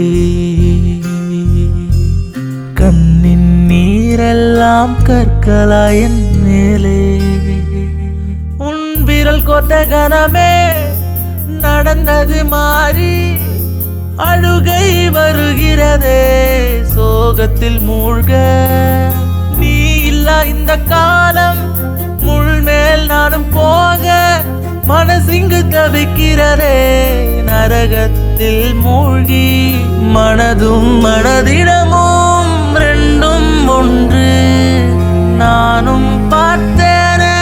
கண்ணின் நீரெல்லாம் கற்களாயின் மேலே, உன் விரல் கொட்ட கனமே நடந்தது மாறி, அழுகை வருகிறதே, சோகத்தில் மூழ்க, நீ இல்லா இந்த காலம், முள் மேல் நானும் போக, மனசிங்கு தவிக்கிறதே, நரகத்தில் மூழ்கி, மனதும் மனதிடமும் ரெண்டும் ஒன்று, நானும் பார்த்தேனே.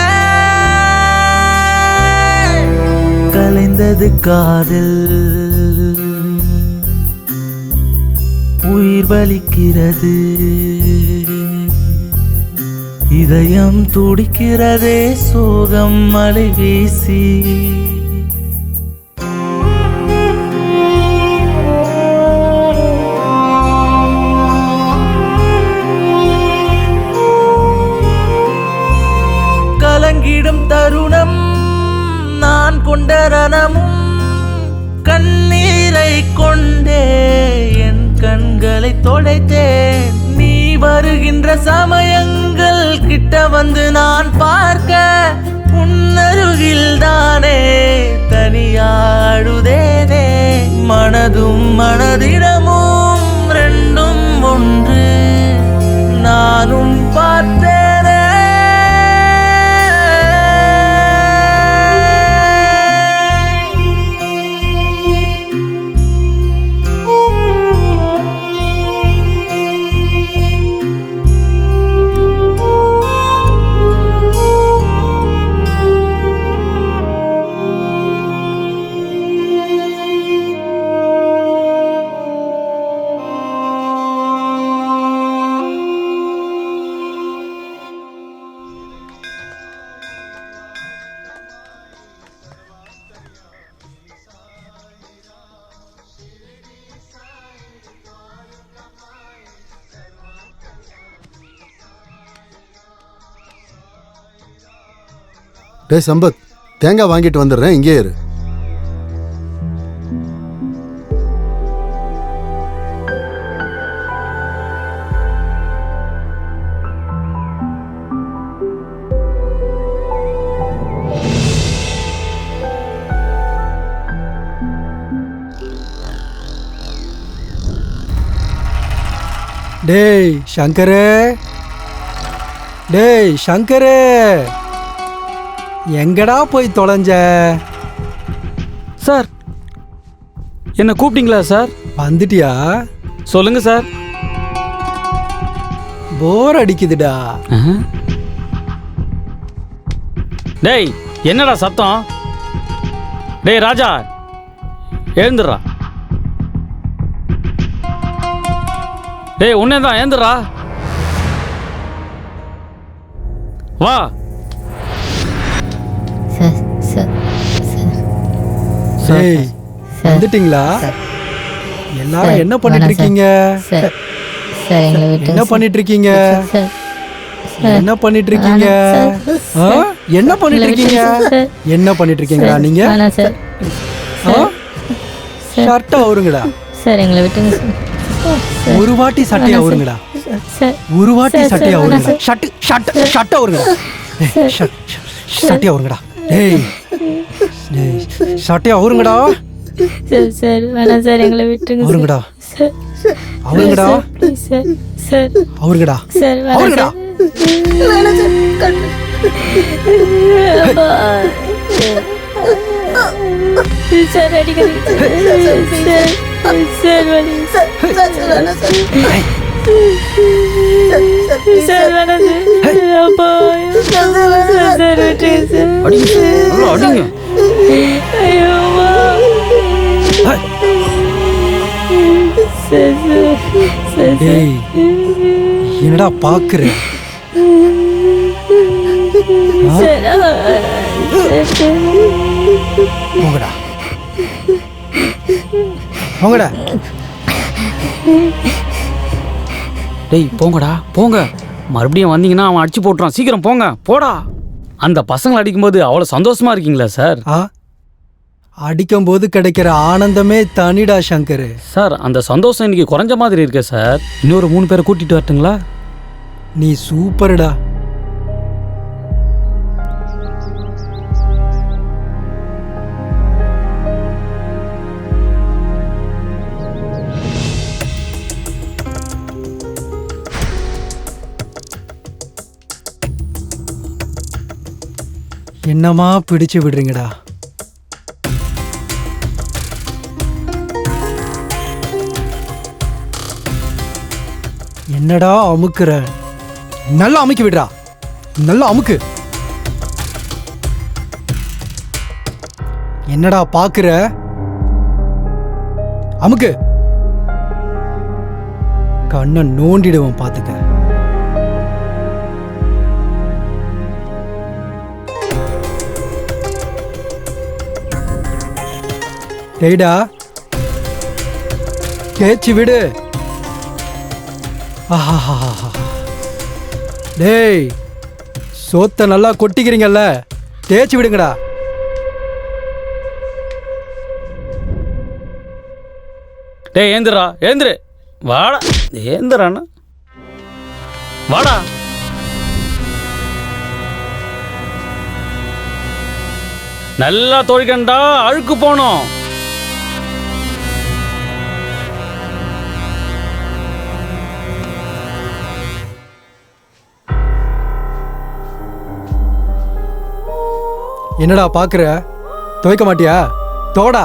கலைந்தது காதல், உயிர் வலிக்கிறது, இதயம் துடிக்கிறதே, சோகம் மலை வீசி. கலங்கிடும் தருணம், நான் கொண்ட ரணமும், கண்ணீரை கொண்டே என் கண்களை தொலைத்தேன். நீ வருகின்ற சமயங்கள் கிட்ட வந்து நான் பார்க்க, உன்னருகில் தானே தனியாடுதேனே, மனதும் மனதிடமும் ரெண்டும் ஒன்று, நானும் பார்த்தேனே. டே சம்பத், தேங்காய் வாங்கிட்டு வந்துடுறேன், இங்கே இரு. டேய் சங்கரு, டேய் சங்கரு, எங்கடா போய் தொலைஞ்ச? சார் என்ன கூப்பிட்டீங்களா சார்? வந்துட்டியா? சொல்லுங்க சார். போர் அடிக்குதுடா. டேய் என்னடா சத்தம்? டேய் ராஜா எழுந்துடுறா. டேய் உன்னே தான் எழுந்துடுறா. வா. டேய் வந்துட்டீங்களா? எல்லாரும் என்ன பண்ணிட்டு இருக்கீங்க? என்ன பண்ணிட்டு இருக்கீங்க? என்ன பண்ணிட்டு இருக்கீங்க? என்ன பண்ணிட்டு இருக்கீங்க? என்ன பண்ணிட்டு இருக்கீங்களா நீங்க? ஷர்ட்டை அவருங்கடா. சார் எங்களை விட்டுங்க சார். ஒரு வாட்டி சட்டையை அவருங்கடா. ஒரு வாட்டி சட்டையை அவருங்கடா. ஷர்ட் அவருங்கடா. சட்டையை அவருங்கடா. டேய் சட்டையை அவருங்கடா. சார் சார் வேணாம் சார் எங்களை விட்டுருங்க அவருங்கடா. அவருங்கடா. சார் சார் அவருங்கடா. சார் அவருங்கடா. சார் அடிக்கிறீங்க சார் வலி சார் வேணாம் சார். அப்பா சார் விட்டுருங்க சார். ஐயோ டேய் என்னடா பாக்குற? போங்கடா போங்கடா. டேய் போங்கடா போங்க. மறுபடியும் வந்தீங்கன்னா அவன் அடிச்சு போட்டுறான். சீக்கிரம் போங்க போடா. அந்த பசங்களை அடிக்கும்போது அவ்வளோ சந்தோஷமா இருக்கீங்களா சார்? அடிக்கும் போது கிடைக்கிற ஆனந்தமே தனிடா சங்கர். சார் அந்த சந்தோஷம் இன்னைக்கு குறைஞ்ச மாதிரி இருக்கு சார். இன்னொரு 3 பேரை கூட்டிட்டு வரட்டுங்களா? நீ சூப்பர்டா. என்னமா பிடிச்சு விடுறீங்கடா. என்னடா அமுக்குற? நல்லா அமுக்கி விடுறா. நல்லா அமுக்கு. என்னடா பாக்குற? அமுக்கு. கண்ணை நோண்டிடுவோம் பாத்துக்க. டேய்டா கேச்சு விடு. டேய் சோத்த நல்லா கொட்டிக்கிறீங்கல்ல, தேய்ச்சி விடுங்கடா. டேய் ஏந்திரா ஏந்திரு. வாடா ஏந்திராண்ணா வாடா. நல்லா தொழிக்கண்டா அழுக்கு போனோம். என்னடா பாக்குற? துவைக்க மாட்டியா? தோடா.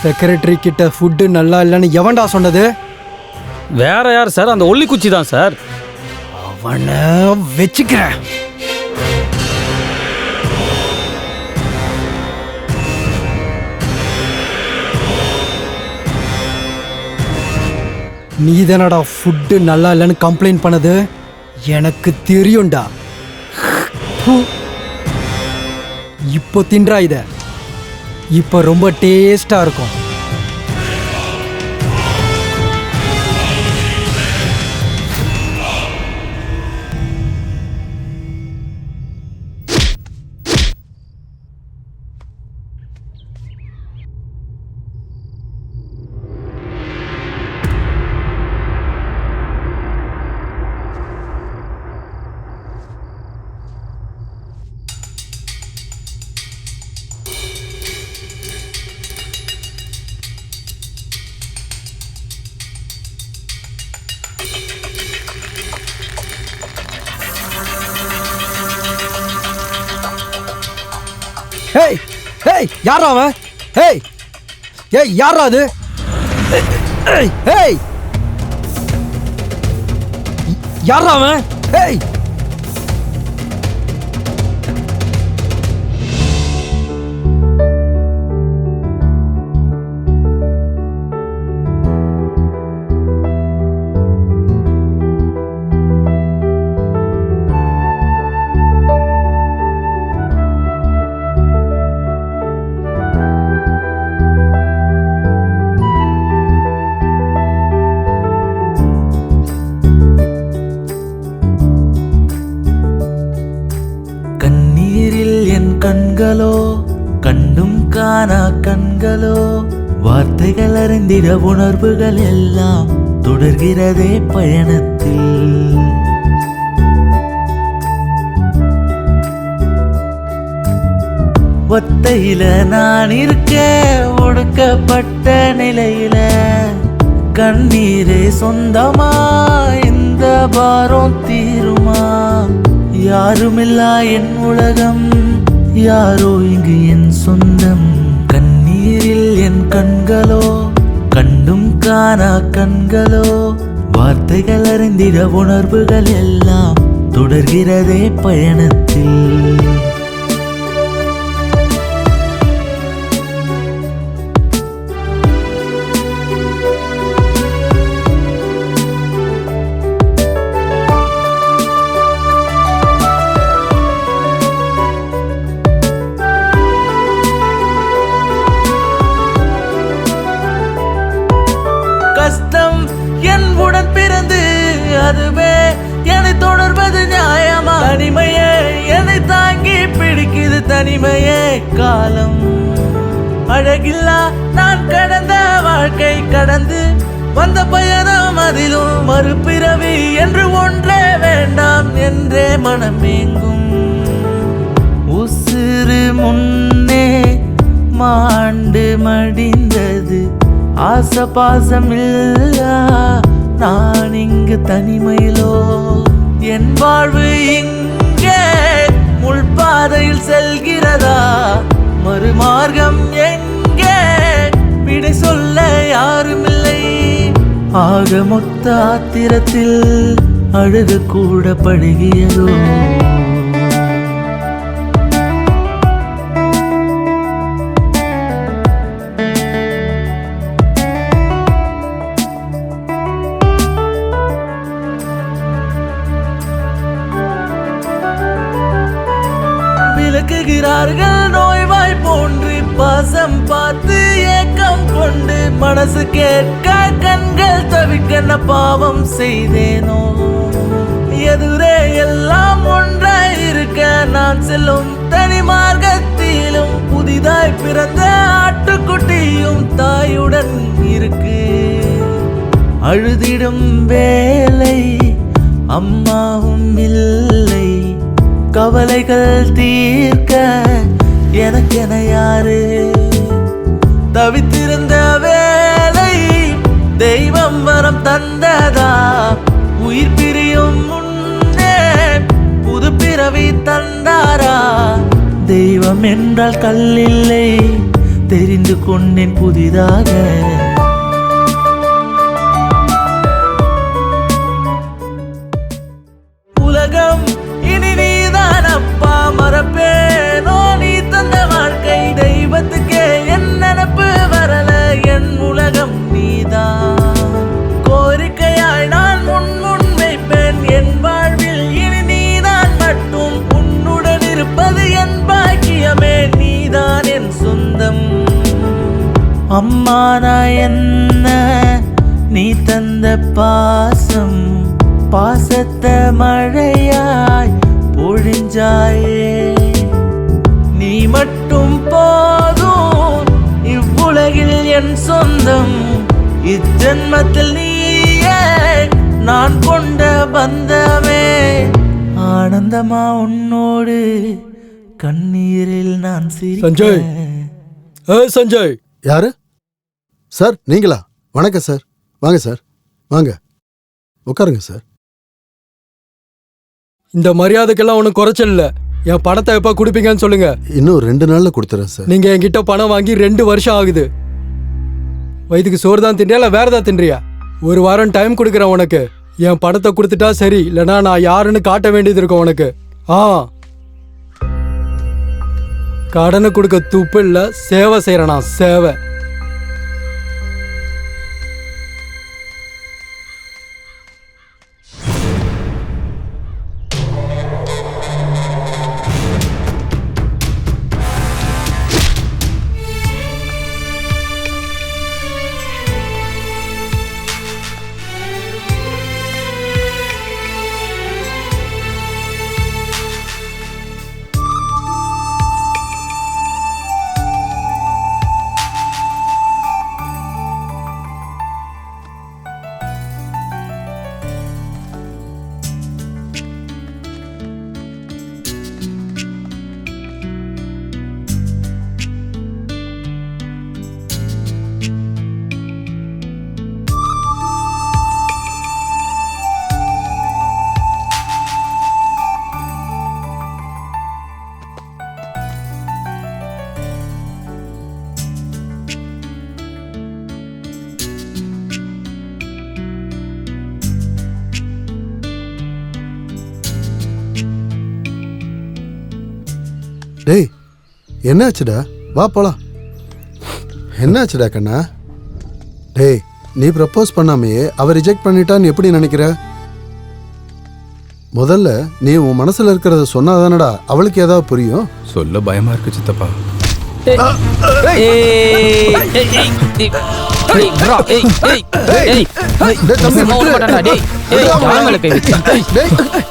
செக்ரட்டரி கிட்ட ஃபுட்டு நல்லா இல்லைன்னு எவன்டா சொன்னது? வேற யார் சார்? அந்த ஒல்லி குச்சி தான் சார். அவனை வச்சுக்கிறேன். நீ தானடா ஃபுட்டு நல்லா இல்லைன்னு கம்ப்ளைண்ட் பண்ணது? எனக்கு தெரியும்டா. இப்போ தின்றா இத. இப்போ ரொம்ப டேஸ்டா இருக்கும். ஹேய் ஹேய் யாரா அவன்? ஹேய் ஏய் யாரா அது? ஏய் ஹேய் யாரா அவன்? ஹேய் கண்களோ கண்டும் காணா கண்களோ வார்த்தைகள் அறிந்திட உணர்வுகள் எல்லாம் தொடர்கிறதே பயணத்தில். ஒத்தையில நான் இருக்க ஒடுக்கப்பட்ட நிலையில கண்ணீரே சொந்தமா இந்த பாரம் தீருமா? யாருமில்லா என் உலகம் யாரோ இங்கு என் சொந்தம். கண்ணீரில் என் கண்களோ கண்டும் காணா கண்களோ வார்த்தைகள் அறிந்திட உணர்வுகள் எல்லாம் தொடர்கிறதே பயணத்தில். கஷ்டம் என் உடன் பிறந்து அதுவே என்னை தொடர்வது நியாயமா? தனிமையே என்னை தாங்கி பிடிக்குது தனிமையே காலம். அழகில்லா நான் கடந்த வாழ்க்கை கடந்து வந்த பயணம் அதிலும் மறுபிறவி என்று ஒன்றே வேண்டாம் என்றே மனமேங்கும். உசிறு முன்னே மாண்டு மடிந்தது ஆசை பாசம் இல்லா நான் இங்கு தனிமையிலோ. என் வாழ்வு இங்கே முள்பாதையில் செல்கிறதா? மறுமார்க்கம் எங்கே? விடை சொல்ல யாருமில்லை. ஆக மொத்த ஆத்திரத்தில் அழுக கூட படுகியதோ? விளக்குகிறார்கள் நோய்வாய் போன்று பாசம் பார்த்து ஏக்கம் கொண்டு மனசு கேட்க கண்கள் தவிக்க பாவம் செய்தேனோ? எதுரே எல்லாம் ஒன்றாய் இருக்க நான் செல்லும் தனி மார்க்கத்திலும் புதிதாய் பிறந்த ஆட்டுக்குட்டியும் தாயுடன் இருக்கு. அழுதிடும் வேலை அம்மாவும் இல்லை. கவலைகள் தீர்க்க எனக்கென யாரு? தவித்திருந்த வேலை தெய்வம் வரம் தந்ததா? உயிர் பிரியும் முன்னே புது பிறவி தந்தாரா? தெய்வம் என்றால் கல்லில்லை தெரிந்து கொண்டேன் புதிதாக. உலகம் இனி நீதான் அப்பா மறப்பேனோ நீ தந்த வாழ்க்கை தெய்வத்துக்கே என் நினப்பு வரல. என் உலகம் நீதான் கோரிக்கையாய் நான் முன் வைப்பேன். என் வாழ்வில் இனி நீதான் மட்டும் உன்னுடன் இருப்பது என் பாக்கியமே. நீதான் என் சொந்தம். அம்மா நான் என்ன நீ தந்த பாசம் பாசத்த மழையாய் பொழிஞ்சாயே. நீ மட்டும் போதும் இவ்வுலகில் என் சொந்தம். இஜென்மத்தில் நீயே நான் கொண்ட பந்தமே. ஆனந்தமா உன்னோடு கண்ணீரில் நான் சஞ்சய். சஞ்சய் யாரு சார்? நீங்களா? வணக்கம் சார். வாங்க சார், வாங்க உட்காருங்க சார். இந்த மரியாதைக்கெல்லாம் ஒன்றும் குறைச்சல் இல்லை. என் பணத்தை எப்போ கொடுப்பீங்கன்னு சொல்லுங்க. இன்னும் 2 நாள்ல கொடுத்துறேன் சார். நீங்க என்கிட்ட பணம் வாங்கி 2 வருஷம் ஆகுது. வயிற்றுக்கு சோறு தான் தின்றியா இல்லை வேற ஏதாவது தின்றியா? 1 வாரம் டைம் கொடுக்குறேன் உனக்கு. என் பணத்தை கொடுத்துட்டா சரி, இல்லைனா நான் யாருன்னு காட்ட வேண்டியது இருக்கும் உனக்கு. கடனை கொடுக்க துப்பு இல்லை, சேவை செய்கிறேன் நான், சேவை. டேய் என்னாச்சுடா? வா போலாம். என்னாச்சுடா கண்ணா? டேய் நீ ப்ரப்போஸ் பண்ணாமையே அவ ரிஜெக்ட் பண்ணிட்டான்னு எப்படி நினைக்கிற? முதல்ல நீ உன் மனசுல இருக்கிறத சொன்னாதானடா அவளுக்கு ஏதாவது புரியும். சொல்ல பயமா இருக்கு சித்தப்பா.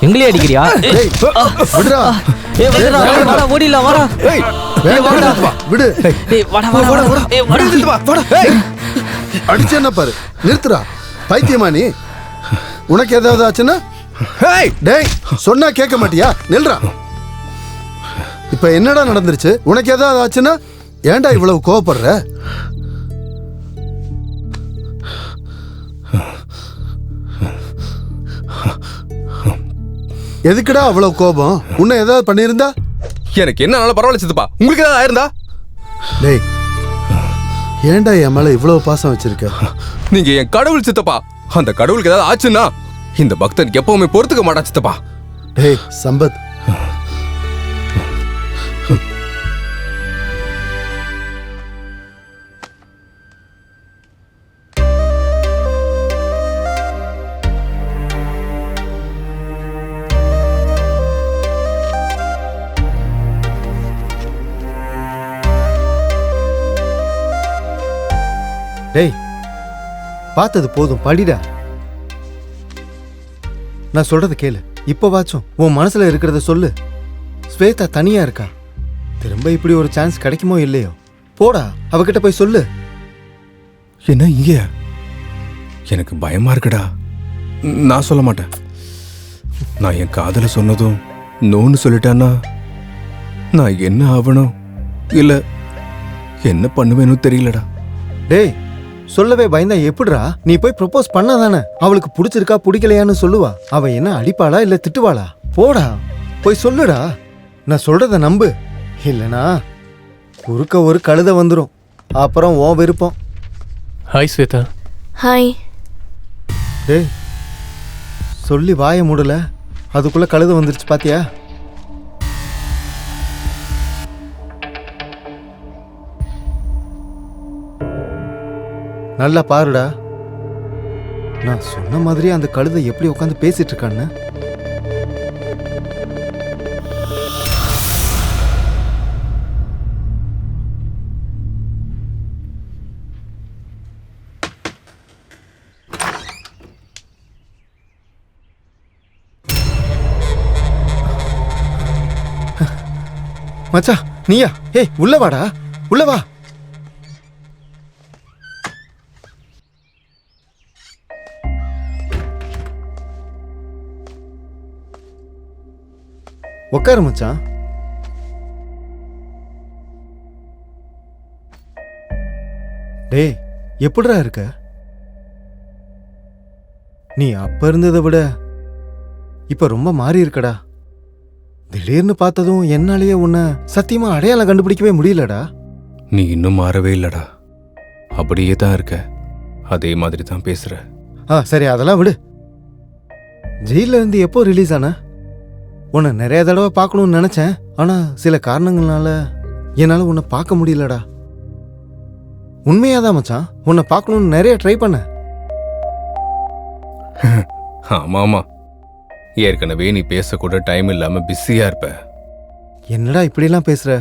எங்களே அடிக்கிறியா? அடிச்சேன்னா பாரு, நிறுத்துறா. பைத்தியமா நீ? உனக்கு ஏதாவது ஆச்சுன்னா? டேய் சொன்னா கேட்க மாட்டியா? நில்றா. இப்ப என்னடா நடந்துருச்சு? உனக்கு ஏதாவது ஆச்சுன்னா ஏன்டா இவ்வளவு கோவப்படுற? எதுக்குடா அவ்வளவு கோபம்? உன்னை ஏதாவது பண்ணியிருந்தா? எனக்கு என்ன பரவாயில்ல சித்தப்பா, உங்களுக்கு ஏதாவது ஆயிருந்தா? டேய் ஏன்டா என் மேல இவ்வளவு பாசம் வச்சிருக்க? நீங்க என் கடவுள் சித்தப்பா. அந்த கடவுளுக்கு ஏதாவது ஆச்சுன்னா இந்த பக்தன் எப்பவுமே பொறுத்துக்க மாட்டான் சித்தப்பா. டேய் சம்பத், டேய் பார்த்தது போதும், படிடா. நான் சொல்றத கேளு. இப்போ வாச்சும் உன் மனசுல இருக்கிறத சொல்லு. ஸ்வேதா தனியா இருக்கா. திரும்ப இப்படி ஒரு சான்ஸ் கிடைக்குமோ இல்லையோ? போடா அவகிட்ட போய் சொல்லு. என்ன இங்க? எனக்கு பயமா இருக்குடா. நான் சொல்ல மாட்டேன். நான் என் காதல சொன்னதும் நோன்னு சொல்லிட்டான்னா நான் என்ன ஆகணும் இல்ல என்ன பண்ணுவேன்னு தெரியலடா. டேய் சொல்லவே பயந்தா எப்படிடா? நீ போய் ப்ரப்போஸ் பண்ணாதானே அவளுக்கு பிடிச்சிருக்கா பிடிக்கலையான்னு சொல்லுவா. அவ என்ன அடிப்பாளா இல்ல திட்டுவாளா? போடா போய் சொல்லுடா. நான் சொல்றத நம்பு, இல்லனா குறுக்க ஒரு கழுத வந்துடும். அப்புறம் உன் விருப்பம். ஹாய் ஸ்வேதா. ஹாய். டேய் சொல்லி வாய மூடல, அதுக்குள்ள கழுத வந்துருச்சு பாத்தியா? நல்லா பாருடா. நான் சொன்ன மாதிரி அந்த கழுதை எப்படி உட்காந்து பேசிட்டு இருக்கான்னு. மச்சா நீயா? ஏய் உள்ள வாடா, உள்ள வா. உட்காரு மச்சான். டேய் எப்படிடா இருக்க? நீ அப்ப இருந்ததை விட இப்ப ரொம்ப மாறி இருக்கடா. திடீர்னு பார்த்ததும் என்னாலேயே உன்னை சத்தியமா அடையாளம் கண்டுபிடிக்கவே முடியலடா. நீ இன்னும் மாறவே இல்லடா, அப்படியே தான் இருக்க, அதே மாதிரி தான் பேசுற. சரி அதெல்லாம் விடு. ஜெயில இருந்து எப்போ ரிலீஸ் ஆன? உன்னை நிறைய தடவை பார்க்கணும்னு நினைச்சேன், ஆனா சில காரணங்களால என்னால உன்னை பார்க்க முடியலடா. உண்மையாதான் மச்சான், உன்னை பார்க்கணும்னு நிறைய ட்ரை பண்ண. ஆமா ஆமா, ஏற்கனவே நீ பேசக்கூட டைம் இல்லாம பிஸியா இருப்ப. என்னடா இப்படிலாம் பேசுற?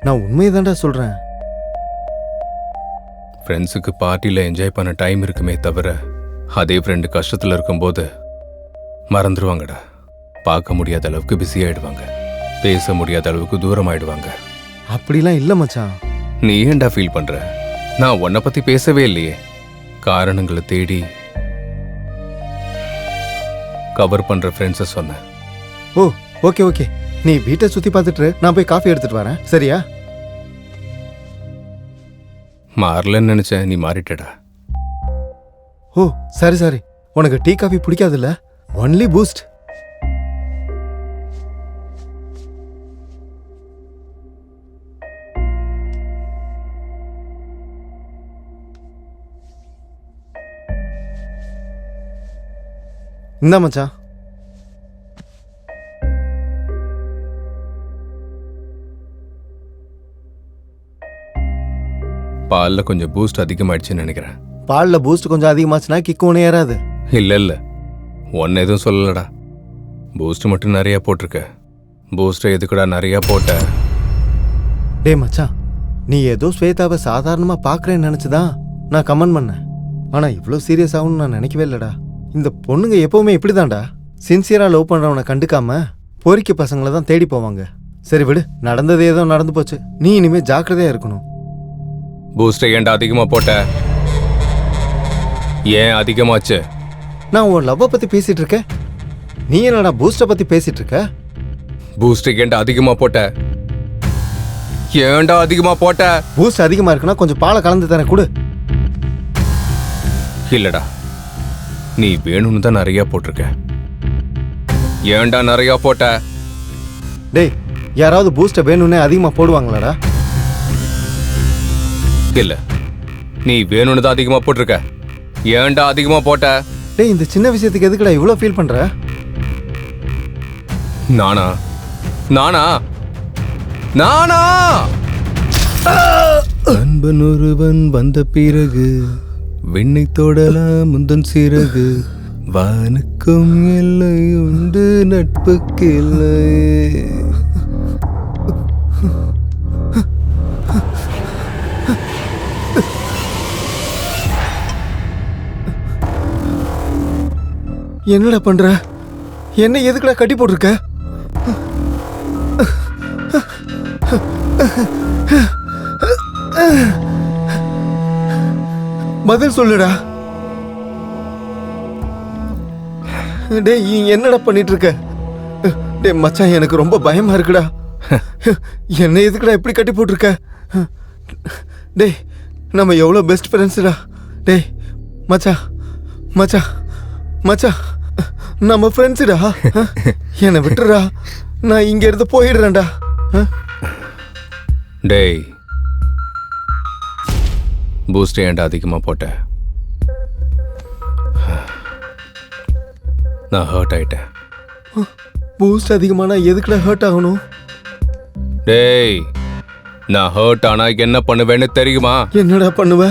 நான் உண்மையதான்டா சொல்றேன். ஃப்ரெண்ட்ஸுக்கு பார்ட்டியில் என்ஜாய் பண்ண டைம் இருக்குமே தவிர, அதே ஃப்ரெண்டு கஷ்டத்தில் இருக்கும்போது மறந்துடுவாங்கடா. பார்க்க முடியாத அளவுக்கு பிஸி ஆயிடுவாங்க, பேச முடியாத அளவுக்கு தூரம் ஆயிடுவாங்க. அப்படிலாம் இல்லை மச்சான். நீ ஏன்டா ஃபீல் பண்ற? நான் உன்னை பத்தி பேசவே இல்லையே. காரணங்களை தேடி கவர் பண்ற ஃப்ரெண்ட்ஸை சொன்னேன். ஓ ஓகே ஓகே, நீ வீட்டை சுத்தி பார்த்துட்டு நான் போய் காஃபி எடுத்துட்டு வரேன், சரியா? மாறலன்னு நினைச்சேன், நீ மாறிட்டடா. ஓ சரி சரி, உனக்கு டீ காஃபி பிடிக்காதுல்ல? Only Boost. இந்தா மச்சான். பாலில் கொஞ்சம் பூஸ்ட் அதிகமாயிடுச்சுன்னு நினைக்கிறேன். பாலில் பூஸ்ட் கொஞ்சம் அதிகமாச்சுன்னா கிக்கு ஒன்று ஏறாது. இல்லை இல்லை, ஒன்று எதுவும் சொல்லலடா. பூஸ்ட் மட்டும் நிறையா போட்டிருக்க. பூஸ்ட்டை எதுக்குடா நிறையா போட்ட? டே மச்சான், நீ ஏதோ ஸ்வேதாவை சாதாரணமாக பார்க்குறேன்னு நினச்சிதான் நான் கமெண்ட் பண்ணேன். ஆனால் இவ்வளோ சீரியஸ் ஆகும்னு நான் நினைக்கவே இல்லைடா. இந்த பொண்ணுங்க எப்பவுமே இப்படிதான்டா, சின்சியராக லவ் பண்ணுறவனை கண்டுக்காம பொறிக்க பசங்களை தான் தேடி போவாங்க. சரி விடு, நடந்தது ஏதோ நடந்து போச்சு. நீ இனிமேல் ஜாக்கிரதையாக இருக்கணும். பூஸ்ட்டை ஏன்டா அதிகமாக போட்ட? ஏன் அதிகமாச்சு? நான் உன் லவ்வை பற்றி பேசிகிட்டு இருக்கேன், நீ என்னடா பூஸ்ட்டை பற்றி பேசிகிட்டு இருக்க? பூஸ்ட்டுக்கு ஏன்டா அதிகமாக போட்ட? ஏன்டா அதிகமாக போட்ட? பூஸ்ட் அதிகமாக இருக்குன்னா கொஞ்சம் பாலை கலந்து தரேன் கொடு. இல்லடா, நீ வேணும்னு தான் நிறையா போட்டிருக்க. ஏன்டா நிறையா போட்ட? டேய், யாராவது பூஸ்ட்டை வேணும்னே அதிகமாக போடுவாங்களாடா? இல்ல, நீ வேணும்னு தான் அதிகமாக போட்டிருக்க. ஏன்டா அதிகமாக போட்ட? டேய், இந்த சின்ன விஷயத்துக்கு எதுக்குடா இவ்வளோ ஃபீல் பண்ற? நானா நானா நானா அன்பன் ஒருவன் வந்த பிறகு விண்ணை தொடலாம் முந்தன் சிறகு, வானுக்கும் எல்லை உண்டு நட்புக்கு இல்லை. என்னடா பண்ற? என்ன எதுக்குடா கட்டி போட்டிருக்க? பதில் சொல்லுடா. டேய், என்னடா பண்ணிட்டு இருக்க? டேய் மச்சான், எனக்கு ரொம்ப பயமா இருக்குடா. என்ன எதுக்குடா இப்படி கட்டி போட்டிருக்க? டேய், நம்ம எவ்வளோ பெஸ்ட் ஃப்ரெண்ட்ஸ்டா. டேய் மச்சான் மச்சான் மச்சான், நம்ம ஃப்ரெண்ட்ஸுடா. என்னை விட்டுறா, நான் இங்க இருந்து போயிடுறேன்டா. டேய், பூஸ்ட் ஏன்டா அதிகமாக போட்ட? நான் ஹர்ட் ஆயிட்டேன். பூஸ்ட் அதிகமானா எதுக்குடா ஹர்ட் ஆகணும்? டேய், நான் ஹர்ட் ஆனா என்ன பண்ணுவேன்னு தெரியுமா? என்னடா பண்ணுவ?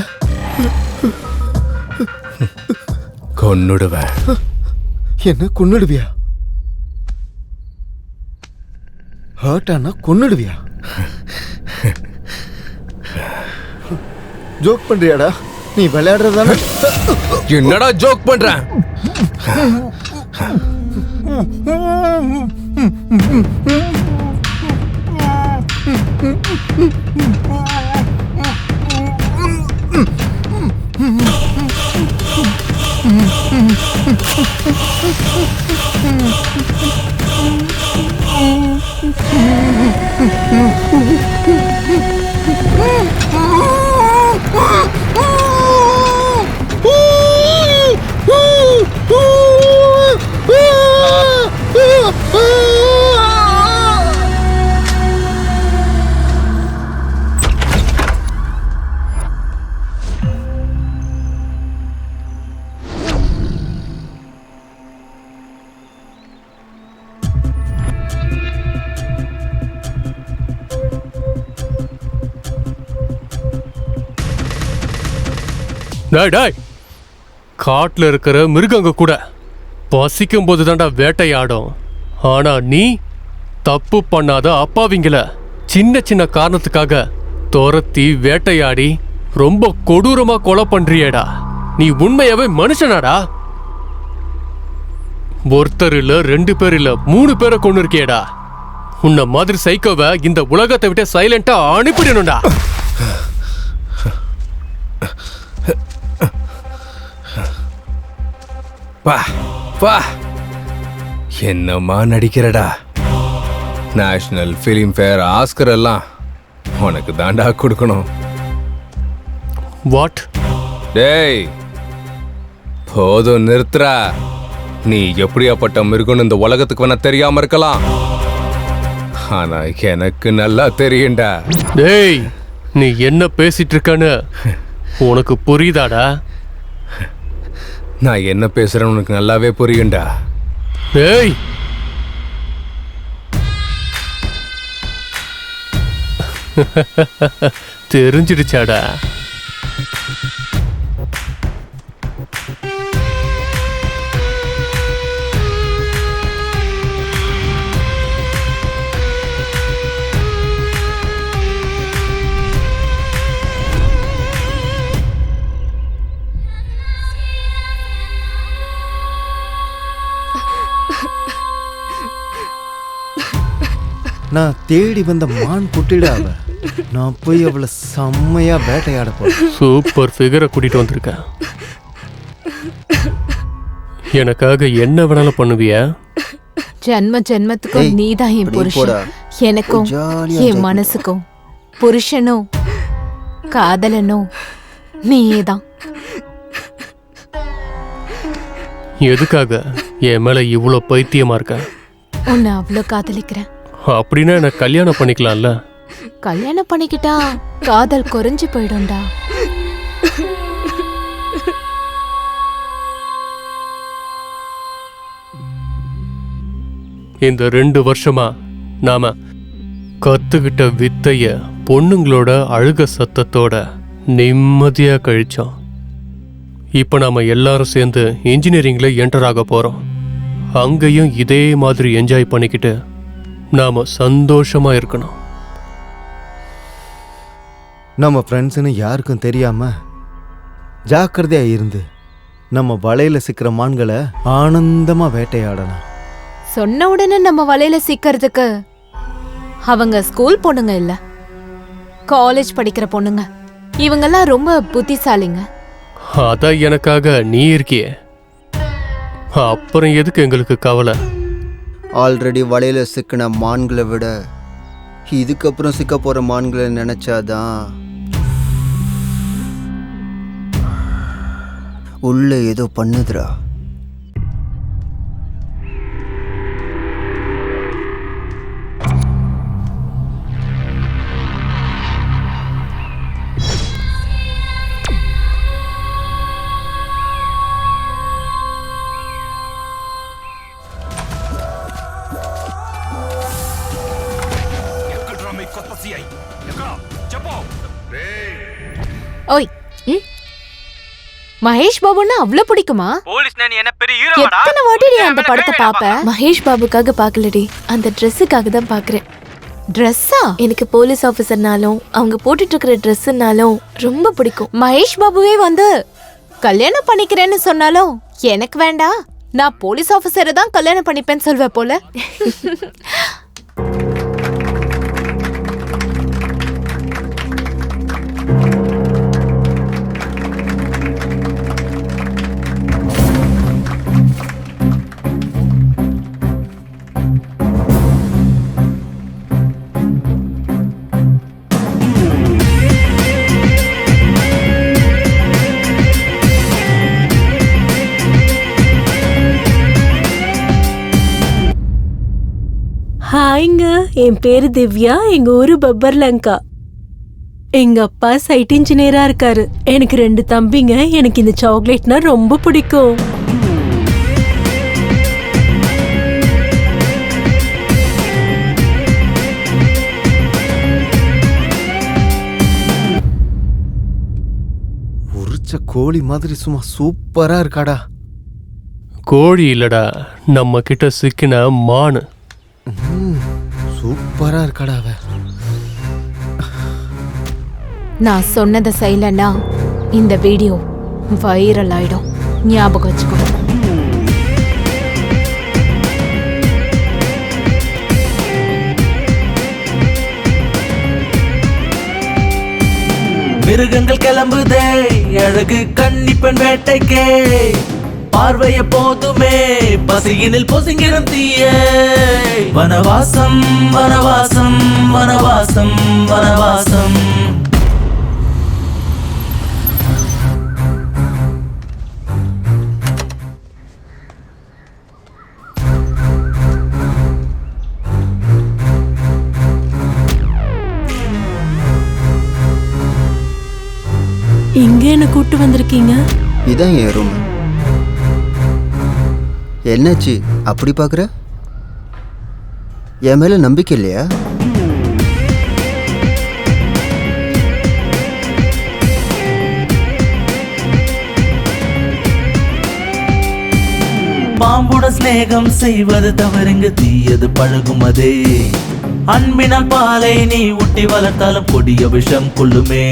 கொன்னுடுவேன். என்ன கொன்னுடுவியா? ஹர்ட் ஆனா கொன்னுடுவியா? ஜோக் பண்றியாடா? நீ விளையாடுறதானே? என்னடா ஜோக் பண்றேன்? டேய் டேய், காட்டுல இருக்கிற மிருகங்க கூட பசிக்கும் போது தாண்டா வேட்டையாடும். ஆனா நீ தப்பு பண்ணாத அப்பாவிங்கள சின்ன சின்ன காரணத்துக்காக துரத்தி வேட்டையாடி ரொம்ப கொடூரமா கொலை பண்றியேடா. நீ உண்மையாவே மனுஷனாடா? ஒருத்தர் இல்ல, 2 பேர் இல்ல, 3 பேரை கொண்டு இருக்கியேடா. உன்ன மாதிரி சைக்கோவை இந்த உலகத்தை விட்டு சைலண்டா அனுப்பிடணும்டா. வா, என்னம்மா நடிக்கிறடா. நேஷனல் ஃபிலிம் ஃபேர், ஆஸ்கர் எல்லாம் உனக்கு தாண்டா கொடுக்கணும். வாட்? டேய் போதும், நிறுத்துறா. நீ எப்படியாப்பட்ட மிருகம்னு இந்த உலகத்துக்கு வேணா தெரியாம இருக்கலாம், ஆனா எனக்கு நல்லா தெரியும்டா. டேய், நீ என்ன பேசிட்டு இருக்கன்னு உனக்கு புரியுதாடா? நான் என்ன பேசுறேன்னு உனக்கு நல்லாவே புரியும்டா. டேய், தெரிஞ்சிடுச்சாடா? நான் தேடி வந்த மான் குட்டிடா அவ. நான் போய் அவளை செம்மையா வேட்டையாட போறேன். சூப்பர் ஃபிகரை கூட்டிட்டு வந்திருக்கேன். எனக்காக என்ன வேணாலும் பண்ணுவியா? ஜென்ம ஜென்மத்துக்கும் நீதான் என் புருஷன். எனக்கும் என் மனசுக்கும் புருஷனும் காதலனும் நீதான். எதுக்காக என் மேல இவ்வளோ பைத்தியமா இருக்க? உன்னை அவ்வளோ காதலிக்கிறேன். அப்படின்னா எனக்கு கல்யாணம் பண்ணிக்கலாம்ல? கல்யாணம் பண்ணிக்கிட்டா காதல் குறைஞ்சு போயிடும்டா. இந்த 2 வருஷமா நாம கத்துக்கிட்ட வித்தைய பொண்ணுங்களோட அழுக சத்தத்தோட நிம்மதியா கழிச்சோம். இப்ப நாம எல்லாரும் சேர்ந்து இன்ஜினியரிங்ல என்டர் ஆக போறோம். அங்கேயும் இதே மாதிரி என்ஜாய் பண்ணிக்கிட்டு நாம சந்தோஷமா இருக்கணும். நம்ம ஃப்ரெண்ட்ஸ்னு யாருக்கும் தெரியாம ஜாக்கிரதையா இருந்து நம்ம வலையில சிக்கிற மான்களை ஆனந்தமா வேட்டையாடலாம். சொன்ன உடனே நம்ம வலையில சிக்கிறதுக்கு அவங்க ஸ்கூல் பொண்ணுங்க இல்ல, காலேஜ் படிக்கிற பொண்ணுங்க. இவங்கெல்லாம் ரொம்ப புத்திசாலிங்க. அதான் எனக்காக நீ இருக்கியே, அப்புறம் எதுக்கு எங்களுக்கு கவலை? ஆல்ரெடி வலையில சிக்கின மான்களை விட இதுக்கப்புறம் சிக்க போற மான்களை நினைச்சாதான் உள்ள ஏதோ பண்ணுதுடா. ஓய், மகேஷ் பாபுன்னா அவ்வளவு பிடிக்குமா? எத்தனை வாட்டி நீ அந்த படத்தை பாப்ப? மகேஷ் பாபுக்காக பார்க்கலடி, அந்த ட்ரெஸ்ஸுக்காக தான் பார்க்குறேன். ட்ரெஸ்ஸா? எனக்கு போலீஸ் ஆஃபீஸர்னாலும் அவங்க போட்டுட்டு இருக்கிற ட்ரெஸ்ஸுனாலும் ரொம்ப பிடிக்கும். மகேஷ் பாபுவே வந்து கல்யாணம் பண்ணிக்கிறேன்னு சொன்னாலும் எனக்கு வேண்டாம், நான் போலீஸ் ஆஃபீஸரை தான் கல்யாணம் பண்ணிப்பேன்னு சொல்வேன் போல. ஹாய்ங்க, என் பேரு திவ்யா. எங்க ஊரு பப்பர்லங்கா. எங்க அப்பா சைட் இன்ஜினியரா இருக்காரு. எனக்கு 2 தம்பிங்க. எனக்கு இந்த சாக்லேட்னா ரொம்ப பிடிக்கும். உரிச்ச கோழி மாதிரி சும்மா சூப்பரா இருக்காடா. கோழி இல்லடா, நம்ம கிட்ட சிக்கின மானு. சூப்பரா இருக்காடா அவ. நான் சொன்னதை செய்யலன்னா இந்த வீடியோ வைரல் ஆயிடும், ஞாபகம் வச்சுக்கோ. மிருகங்கள் கிளம்புதே அழகு கன்னிப்பெண் வேட்டைக்கே, பார்வைய போதுமே பசியினில் பொசுங்கிடும் தீயே. வனவாசம் வனவாசம் வனவாசம் வனவாசம். இங்க என்ன கூட்டு வந்திருக்கீங்க? இதான் என் ரூம். என்னாச்சு அப்படி பார்க்குற? என் மேல நம்பிக்கை இல்லையா? பாம்புடன் சிநேகம் செய்வது தவறுங்க, தீயது பழகும் அதே. அன்பினால் பாலை நீ ஊட்டி வளர்த்தாலும் கொடிய விஷம் கொள்ளுமே.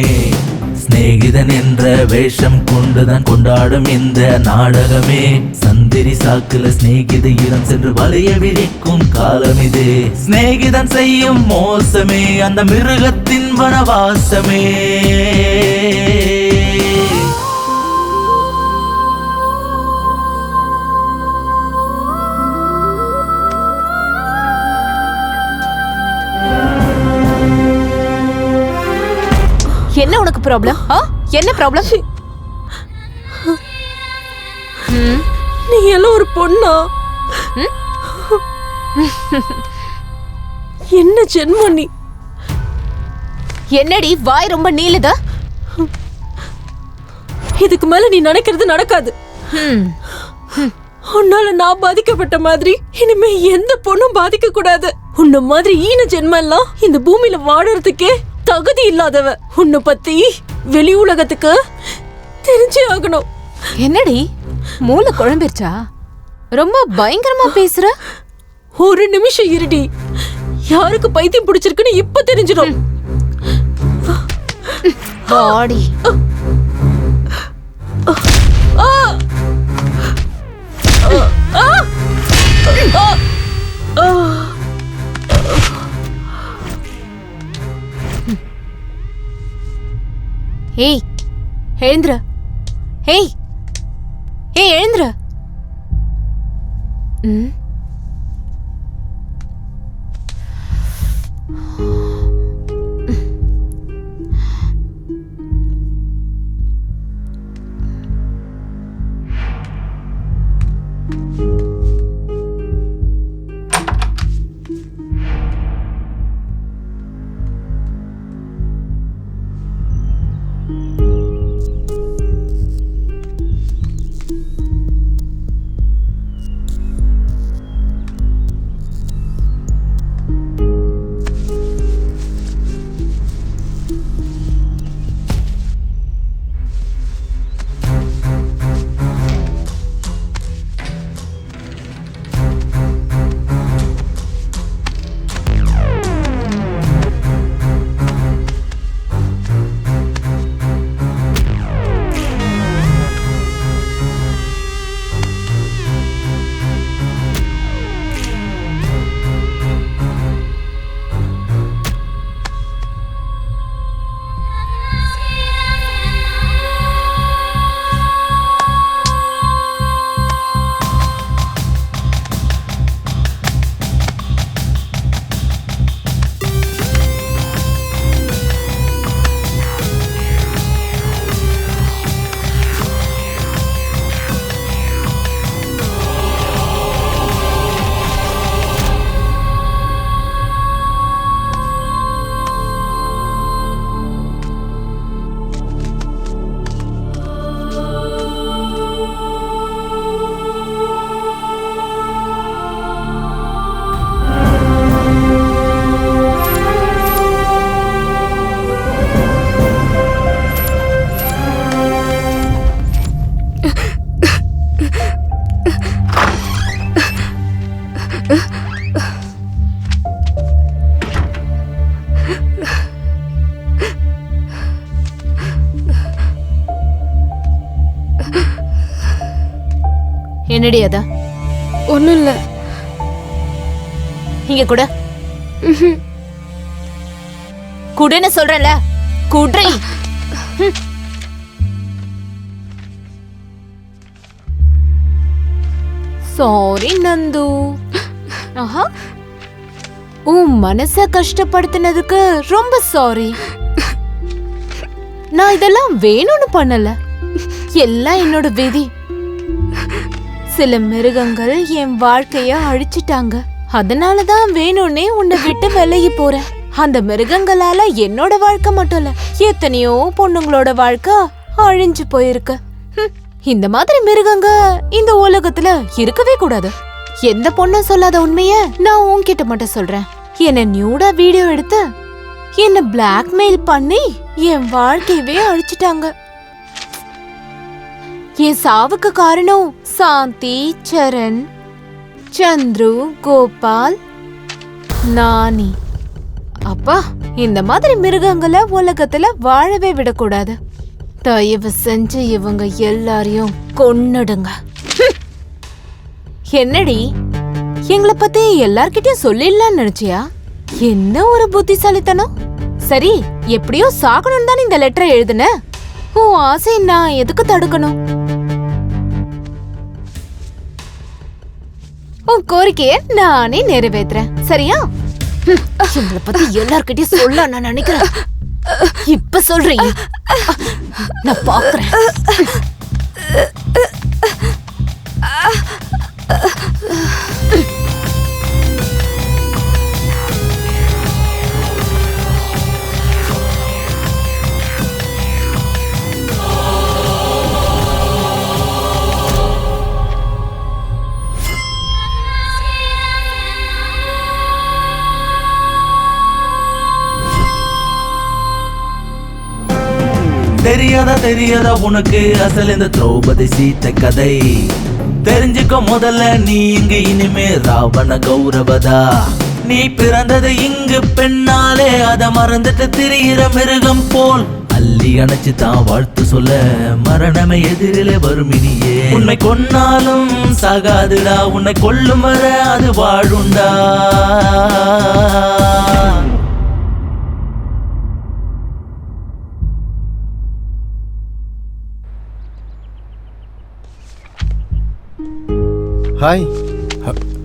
சிநேகிதன் என்ற வேஷம் கொண்டுதான் கொண்டாடும் இந்த நாடகமே. சந்திரி சாக்குல சிநேகித இடம் சென்று வலைய விரிக்கும் காலம் இது. சிநேகிதன் செய்யும் மோசமே அந்த மிருகத்தின் வனவாசமே. என்ன உனக்கு ப்ராப்ளம்? என்ன ப்ராப்ளம்? நீ எல்லாம் ஒரு பொண்ணா? என்ன ஜென்மம் நீ? என்னடி வாய் ரொம்ப நீளுதா? இதுக்கு மேல நீ நினைக்கிறது நடக்காது. உன்னால நான் பாதிக்கப்பட்ட மாதிரி இனிமே எந்த பொண்ணும் பாதிக்க கூடாது. உன்ன மாதிரி ஈன ஜென்மம் எல்லாம் இந்த பூமியில வாழறதுக்கே தகுதி இல்லாதவ. உன்னை பத்தி வெளி உலகத்துக்கு தெரிஞ்சே ஆகணும். என்னடி மூளை குழம்பிருச்சா? ரொம்ப பயங்கரமா பேசுற. ஒரு நிமிஷம் இருடி, யாருக்கு பைத்தியம் பிடிச்சிருக்குன்னு இப்ப தெரிஞ்சிடும். பாடி ஏய் எழுந்துரு. ஏய் ஏய் எழுந்துரு. என்னடி அத? ஒன்றும் இல்லை. இங்க கூட குடுன்னு சொல்றேன்ல, குட்ரி. சாரி நந்து. ஆஹா, உன் மனச கஷ்டப்படுத்தினதுக்கு ரொம்ப சாரி. நான் இதெல்லாம் வேணும்னு பண்ணல, எல்லாம் என்னோட விதி. சில மிருகங்கள் என் வாழ்க்கைய அழிச்சிட்டாங்க, அதனாலதான் வேணும்னே உன்னை விட்டு விலகி போறேன். அந்த மிருகங்களால என்னோட வாழ்க்கை மட்டும் இல்ல, எத்தனையோ பொண்ணுங்களோட வாழ்க்கை அழிஞ்சு போயிருக்கு. இந்த மாதிரி மிருகங்க இந்த உலகத்துல இருக்கவே கூடாது. எந்த பொண்ணும் சொல்லாத உண்மைய நான் உன்கிட்ட மட்டும் சொல்றேன். என்ன நியூடா வீடியோ எடுத்து என்ன பிளாக்மெயில் பண்ணி என் வாழ்க்கையவே அழிச்சிட்டாங்க. என் சாவுக்கு காரணம் சாந்தி, சரண், சந்துரு, கோபால், நானி. அப்பா, இந்த மாதிரி மிருகங்களை உலகத்துல வாழவே விடக்கூடாது. தயவு செஞ்சு இவங்க எல்லாரையும் கொன்னுடுங்க. என்னடி, எங்களை பத்தி எல்லார்கிட்டயும் சொல்லிடலாம்னு நினைச்சியா? என்ன ஒரு புத்திசாலித்தனம். சரி, எப்படியோ சாகணும் தான் இந்த லெட்டரை எழுதுன. உன் ஆசை நான் எதுக்கு தடுக்கணும்? உன் கோரிக்கைய நானே நிறைவேற்றுறேன், சரியா? எங்களை பத்தி எல்லார்கிட்டயும் சொல்ல நான் நினைக்கிறேன். இப்ப சொல்றீங்க, நான் பாக்குறேன். தெரியாதா உனக்கு அசல் இந்த திரௌபதி சீத்தை கதை. தெரிஞ்சுக்க முதல்ல நீ இங்கு இனிமே ராவண கௌரவதா. நீ பிறந்தது இங்கு பெண்ணாலே, அத மறந்துட்டு திரியிற மிருகம் போல் அள்ளி அணைச்சு தான் வாழ்த்து சொல்ல மரணமே எதிரிலே வரும் இனியே. உன்னை கொன்னாலும் சாகாதுடா, உன்னை கொல்லும் வர அது வாழுண்டா. Hi.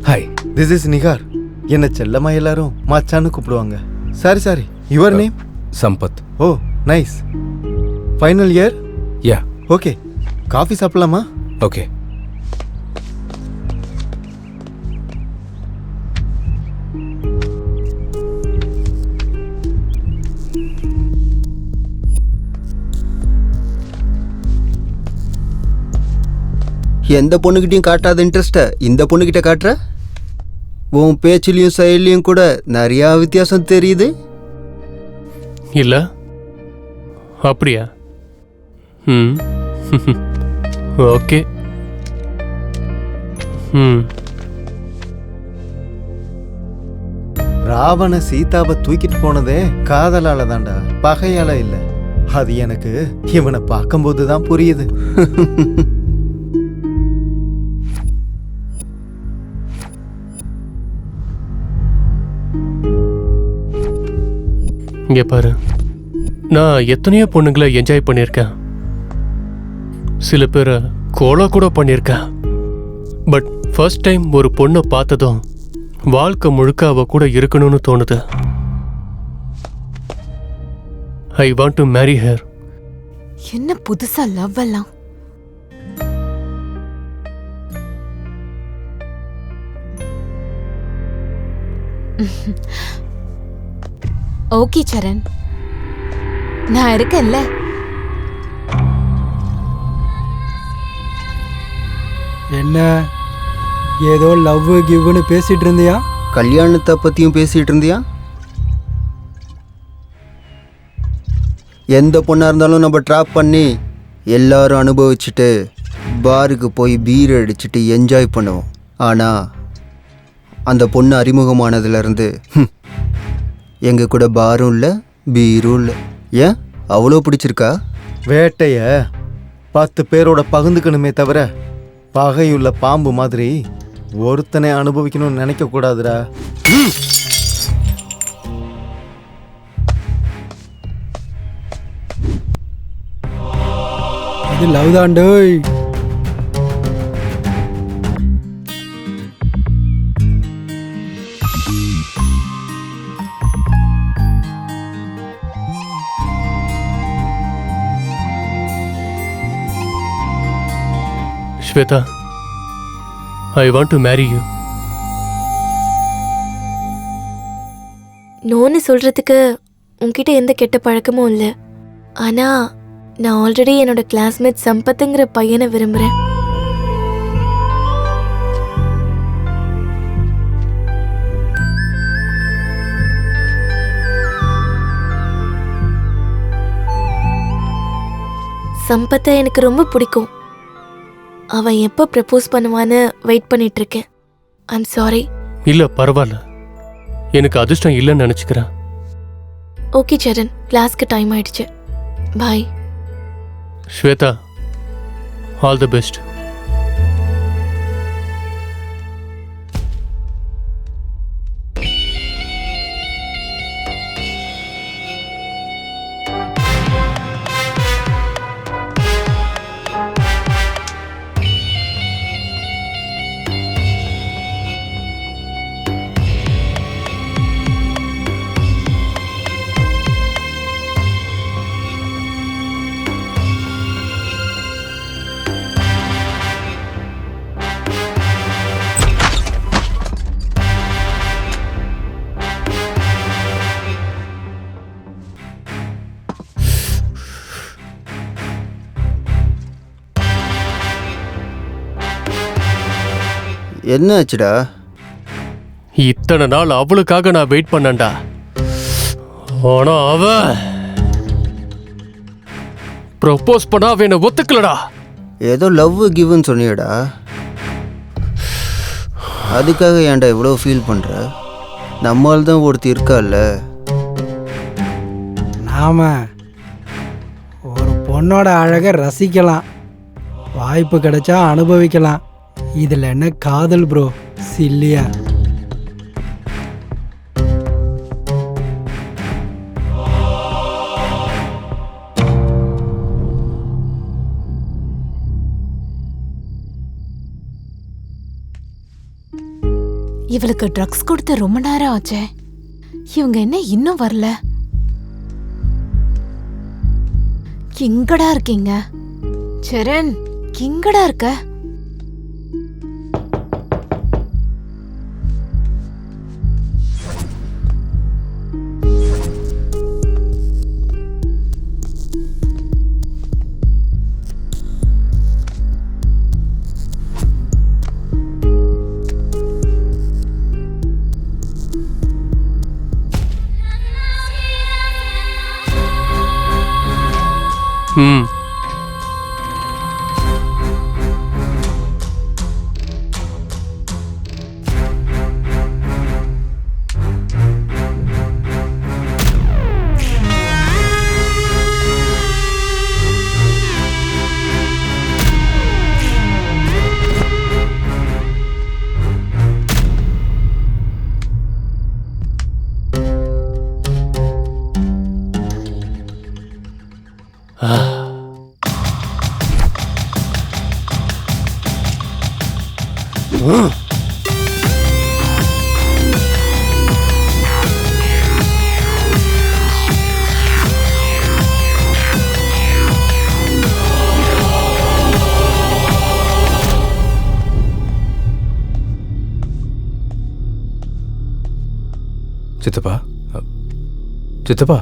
Hi, this is Nigar. என்ன செல்லமா எல்லாரும் மச்சான்னு கூப்பிடுவாங்க. Sorry, your name? Sampath. Oh nice. Final year? Yeah. Okay, coffee சாப்பிடலாமா? ஓகே. எந்த பொண்ணுகிட்டையும் காட்டாத இன்ட்ரெஸ்ட்டை இந்த பொண்ணுகிட்ட காட்டுற? உன் பேச்சிலையும் செயலையும் கூட நிறையா வித்தியாசம் தெரியுது. இல்ல அப்படியா? ஓகே. ராவண சீதாவை தூக்கிட்டு போனதே காதலால தான்டா, பகையால இல்ல. அது எனக்கு இவனை பார்க்கும்போது தான் புரியுது. இங்க பாரு, நான் எத்தனையோ பொண்ணுங்களை என்ஜாய் பண்ணியிருக்கேன், சில பேரை கோலா கூட பண்ணியிருக்கேன். பட் ஃபர்ஸ்ட் டைம் ஒரு பொண்ணை பார்த்ததும் வாழ்க்கை முழுக்க அவ கூட இருக்கணும்னு தோணுது. ஐ வாண்ட் டு மேரி ஹர். என்ன புதுசா லவ் எல்லாம்? ஓகே சரண், நான் இருக்கேன்ல. என்ன ஏதோ லவ் கிவ்னு பேசிட்டு இருந்தியா? கல்யாணத்தை பற்றியும் பேசிகிட்டு இருந்தியா? எந்த பொண்ணாக இருந்தாலும் நம்ம ட்ராப் பண்ணி எல்லாரும் அனுபவிச்சுட்டு பாருக்கு போய் பீர் அடிச்சுட்டு என்ஜாய் பண்ணுவோம். ஆனால் அந்த பொண்ணு அறிமுகமானதுலேருந்து எங்கள் கூட பாரும் இல்லை பீரும் இல்லை. ஏன் அவ்வளோ பிடிச்சிருக்கா? வேட்டைய 10 பேரோட பகிர்ந்துக்கணுமே தவிர பகையுள்ள பாம்பு மாதிரி ஒருத்தனை அனுபவிக்கணும்னு நினைக்க கூடாதுடா. இது லவ் தாண்டோய். Shweta, I want to marry you. நோன்னு சொல்றதுக்கு உன்கிட்ட எந்த கெட்ட பழக்கமும் இல்லை. ஆனா நான் ஆல்ரெடி என்னோட கிளாஸ்மேட் சம்பத்துங்கிற பையனை விரும்புறேன். சம்பத்தை எனக்கு ரொம்ப பிடிக்கும். அவன் எப்போ ப்ரப்போஸ் பண்ணுவான்னு வெயிட் பண்ணிட்டு இருக்கேன். I'm sorry. இல்ல பரவாயில்ல, எனக்கு அதிர்ஷ்டம் இல்லைன்னு நினைச்சுக்கிறேன். ஓகே சரண், கிளாஸ்க்கு டைம் ஆயிடுச்சு. Bye. Shweta, all the best. என்ன ஆச்சுடா? இத்தனை நாள் அவளுக்காக நான் வெயிட் பண்ணேன்டா. ஆனா அவ ப்ரப்போஸ் பண்ணா அவ என்ன ஒத்துக்கலடா. ஏதோ லவ் கிவ்னு சொன்னியடா, அதுக்காக ஏன்டா இவ்வளோ ஃபீல் பண்ற? நம்மால் தான் ஒருத்தி இருக்கால்ல. நாம ஒரு பொண்ணோட அழகை ரசிக்கலாம், வாய்ப்பு கிடைச்சா அனுபவிக்கலாம். இதில் என்ன காதல் ப்ரோ, சில்லியா? இவளுக்கு ட்ரக்ஸ் கொடுத்து ரொம்ப நேரம் ஆச்சே, இவங்க என்ன இன்னும் வரல? எங்கடா இருக்கீங்க? சரண், எங்கடா இருக்க? சித்தப்பா, சித்தப்பா,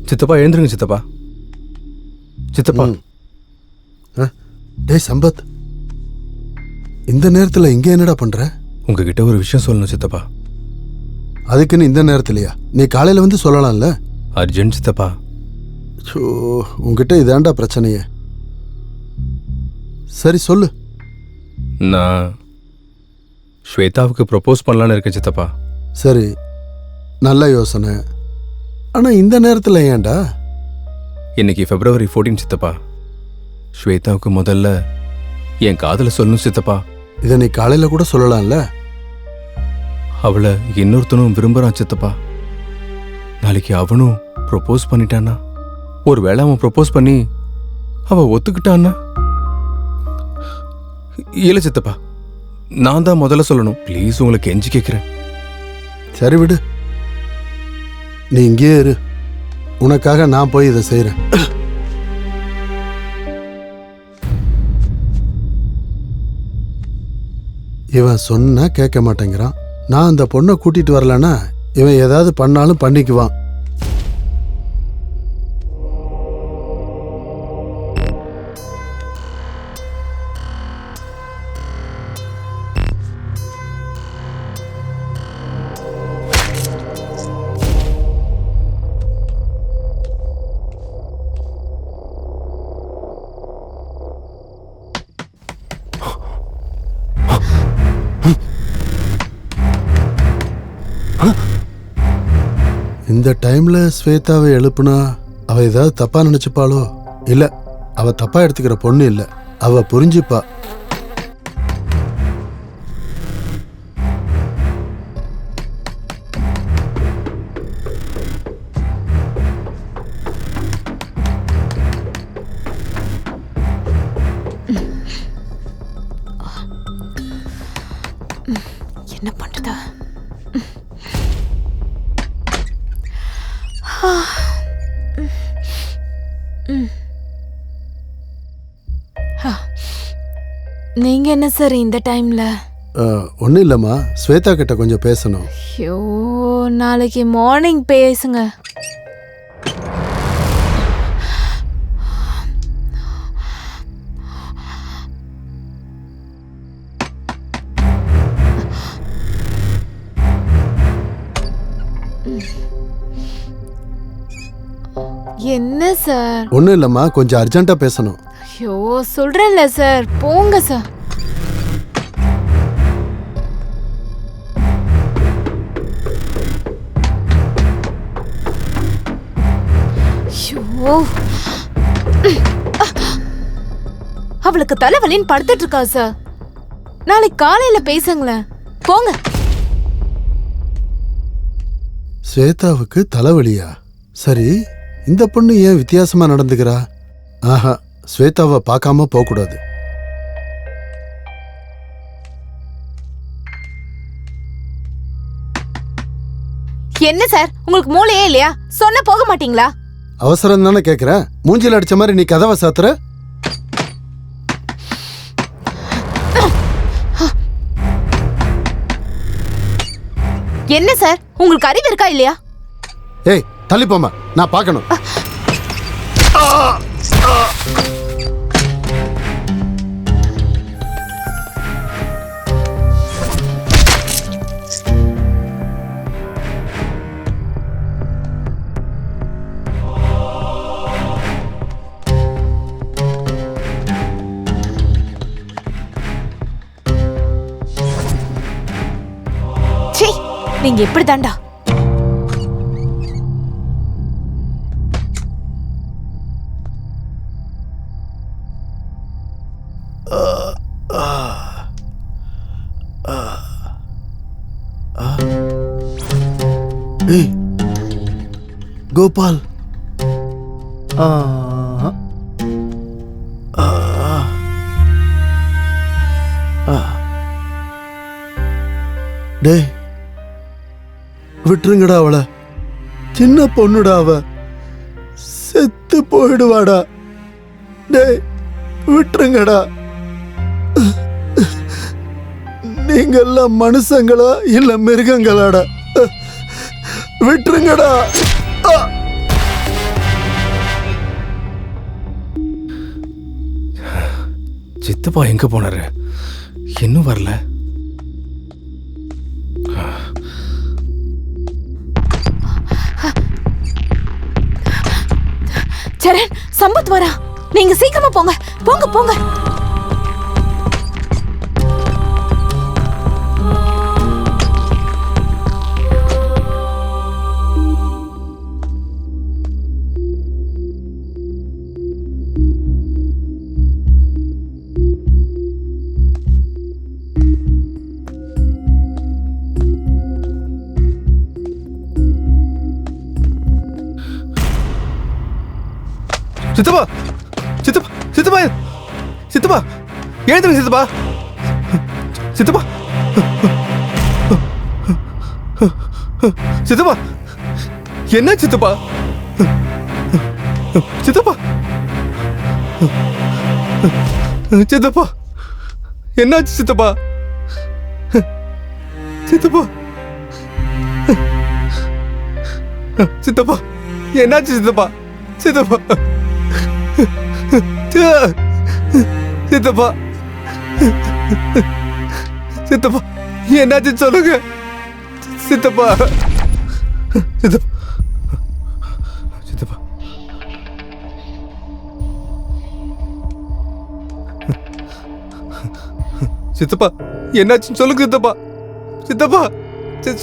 சித்தப்பா எழுந்துருங்க சித்தப்பா. சித்தப்பா. டேய் சம்பத், இந்த நேரத்துல இங்க என்னடா பண்ற? உங்ககிட்ட ஒரு விஷயம் சொல்லணும் சித்தப்பா. அதுக்குன்னு இந்த நேரத்துலயா? நீ காலையில வந்து சொல்லலாம்ல. அர்ஜென்ட் சித்தப்பா. உங்ககிட்ட இதாண்டா பிரச்சனையே. சரி சொல்லு. நான் ஸ்வேதாவுக்கு ப்ரப்போஸ் பண்ணலான்னு இருக்கேன் சித்தப்பா. சரி, நல்ல யோசனை. ஆனா இந்த நேரத்துல ஏன்டா? இன்னைக்கு February 14 சித்தப்பா. ஸ்வேதாவுக்கு முதல்ல என் காதல சொல்லணும் சித்தப்பா. இதை நீ காலையில கூட சொல்லலாம்ல. அவளை இன்னொருத்தனும் விரும்புறான் சித்தப்பா. நாளைக்கு அவனும் ப்ரொபோஸ் பண்ணிட்டானா, ஒருவேளை அவன் ப்ரொபோஸ் பண்ணி அவ ஒத்துக்கிட்டான்னா? இல்ல சித்தப்பா, நான் தான் முதல்ல சொல்லணும். ப்ளீஸ், உங்களுக்கு கெஞ்சி கேட்கிறேன். சரி விடு, நீ இங்கேயே இரு. உனக்காக நான் போய் இதை செய்யறேன். இவன் சொன்னா கேட்க மாட்டேங்கிறான். நான் அந்த பொண்ணை கூட்டிட்டு வரலன்னா இவன் ஏதாவது பண்ணாலும் பண்ணிக்குவான். இந்த டைம்ல ஸ்வேதாவை எழுப்புனா அவ ஏதாவது தப்பா நினைச்சுப்பாளோ? இல்ல, அவ தப்பா எடுத்துக்கிற பொண்ணு இல்ல, அவ புரிஞ்சுப்பா. என்ன பண்றது? நீங்க என்ன சார் இந்த டைம்ல? ஒன்றும் இல்லைம்மா, ஸ்வேதா கிட்ட கொஞ்சம் பேசணும். ஐயோ, நாளைக்கு மார்னிங் பேசுங்க. என்ன சார்? ஒன்றும் இல்லைம்மா, கொஞ்சம் அர்ஜென்ட்டாக பேசணும். ஐயோ, சொல்றேன்ல சார், போங்க சார். ஐயோ, அவளுக்கு தலைவலின்னு படுத்துட்டு இருக்கா சார். நாளைக்கு காலையில பேசுங்களேன், போங்க. ஸ்வேதாவுக்கு தலைவலியா? சரி, இந்த பொண்ணு ஏன் வித்தியாசமா நடந்துக்கிறா? ஆஹா, ஸ்வேதாவை பார்க்காம போகக்கூடாது. என்ன சார், உங்களுக்கு மூளையே இல்லையா? சொன்ன போக மாட்டீங்களா? அவசரம் தானே கேட்கிறேன். மூஞ்சில அடிச்ச மாதிரி நீ கதவை சாத்துற. என்ன சார், உங்களுக்கு அறிவு இருக்கா இல்லையா? ஏய், தள்ளிப்போமா, நான் பார்க்கணும். நீங்க எப்படி தாண்டா? ஏய் கோபால், டேய் விட்டுருங்கடா அவளை. சின்ன பொண்ணுடா, அவ செத்து போயிடுவாடா. டேய் விட்டுருங்கடா. நீங்க எல்லாம் மனுஷங்களா இல்ல மிருகங்களாடா? விட்டுருங்கடா. சித்தப்பா எங்க போனாரு? இன்னும் வரல. சரண், சம்பத் வரா. நீங்க சீக்கிரமா போங்க, போங்க போங்க. சித்தப்பா சித்தப்பா சித்தப்பா சித்தப்பா எழுதுங்க சித்தப்பா சித்தப்பா சித்தப்பா என்ன சித்தப்பா சித்தப்பா சித்தப்பா என்னாச்சு சித்தப்பா சித்தப்பா சித்தப்பா என்னாச்சு சித்தப்பா சித்தப்பா சித்தப்பா சித்தப்பா என்னாச்சு சொல்லுங்க சித்தப்பா சித்தப்பா சித்தப்பா சித்தப்பா என்னாச்சுன்னு சொல்லுங்க சித்தப்பா சித்தப்பா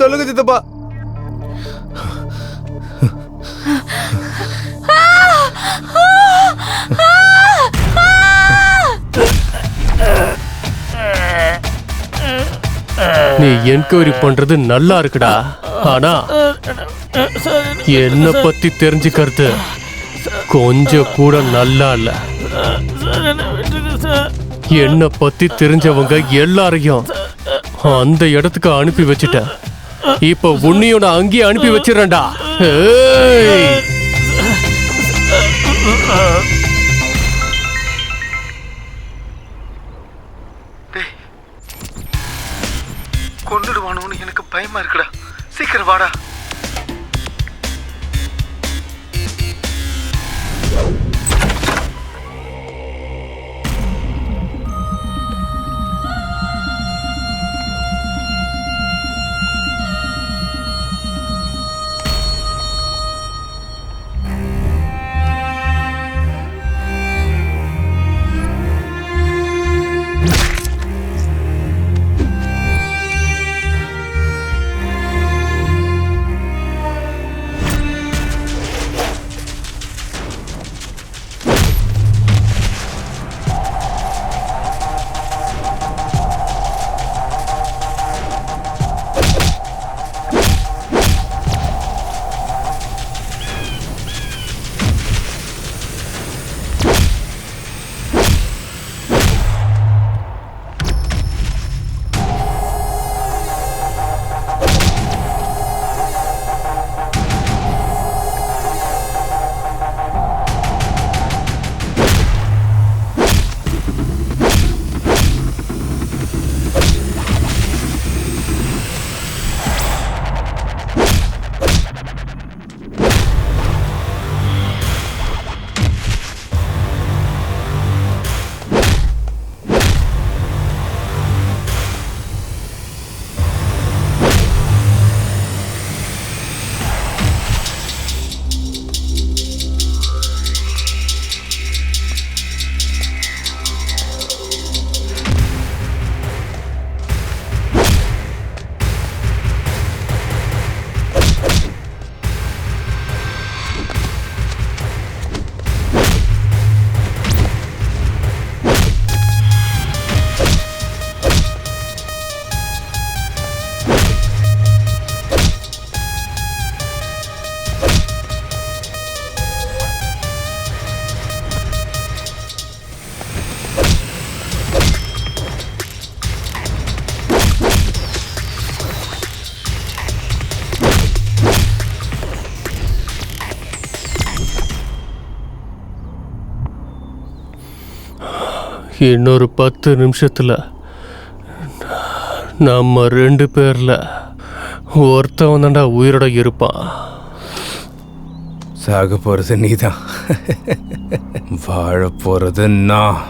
சொல்லுங்க சித்தப்பா நீ என்கொயரி பண்றது நல்லா இருக்குடா, ஆனா என்ன பத்தி தெரிஞ்சுக்கிறது கொஞ்சம் கூட நல்லா இல்ல. என்ன பத்தி தெரிஞ்சவங்க எல்லாரையும் அந்த இடத்துக்கு அனுப்பி வச்சுட்டேன். இப்ப உன்னையும் நான் அங்கேயே அனுப்பி வச்சிடறேன்டா. கொண்டுடுவானோன்னு எனக்கு பயமா இருக்குடா. சீக்கிரம் வாடா. இன்னொரு 10 நிமிஷத்துல நம்ம 2 பேர்ல ஒருத்தவன் தான்டா உயிரோட இருப்பான். சாக போறது நீதான், வாழ போறது நான்.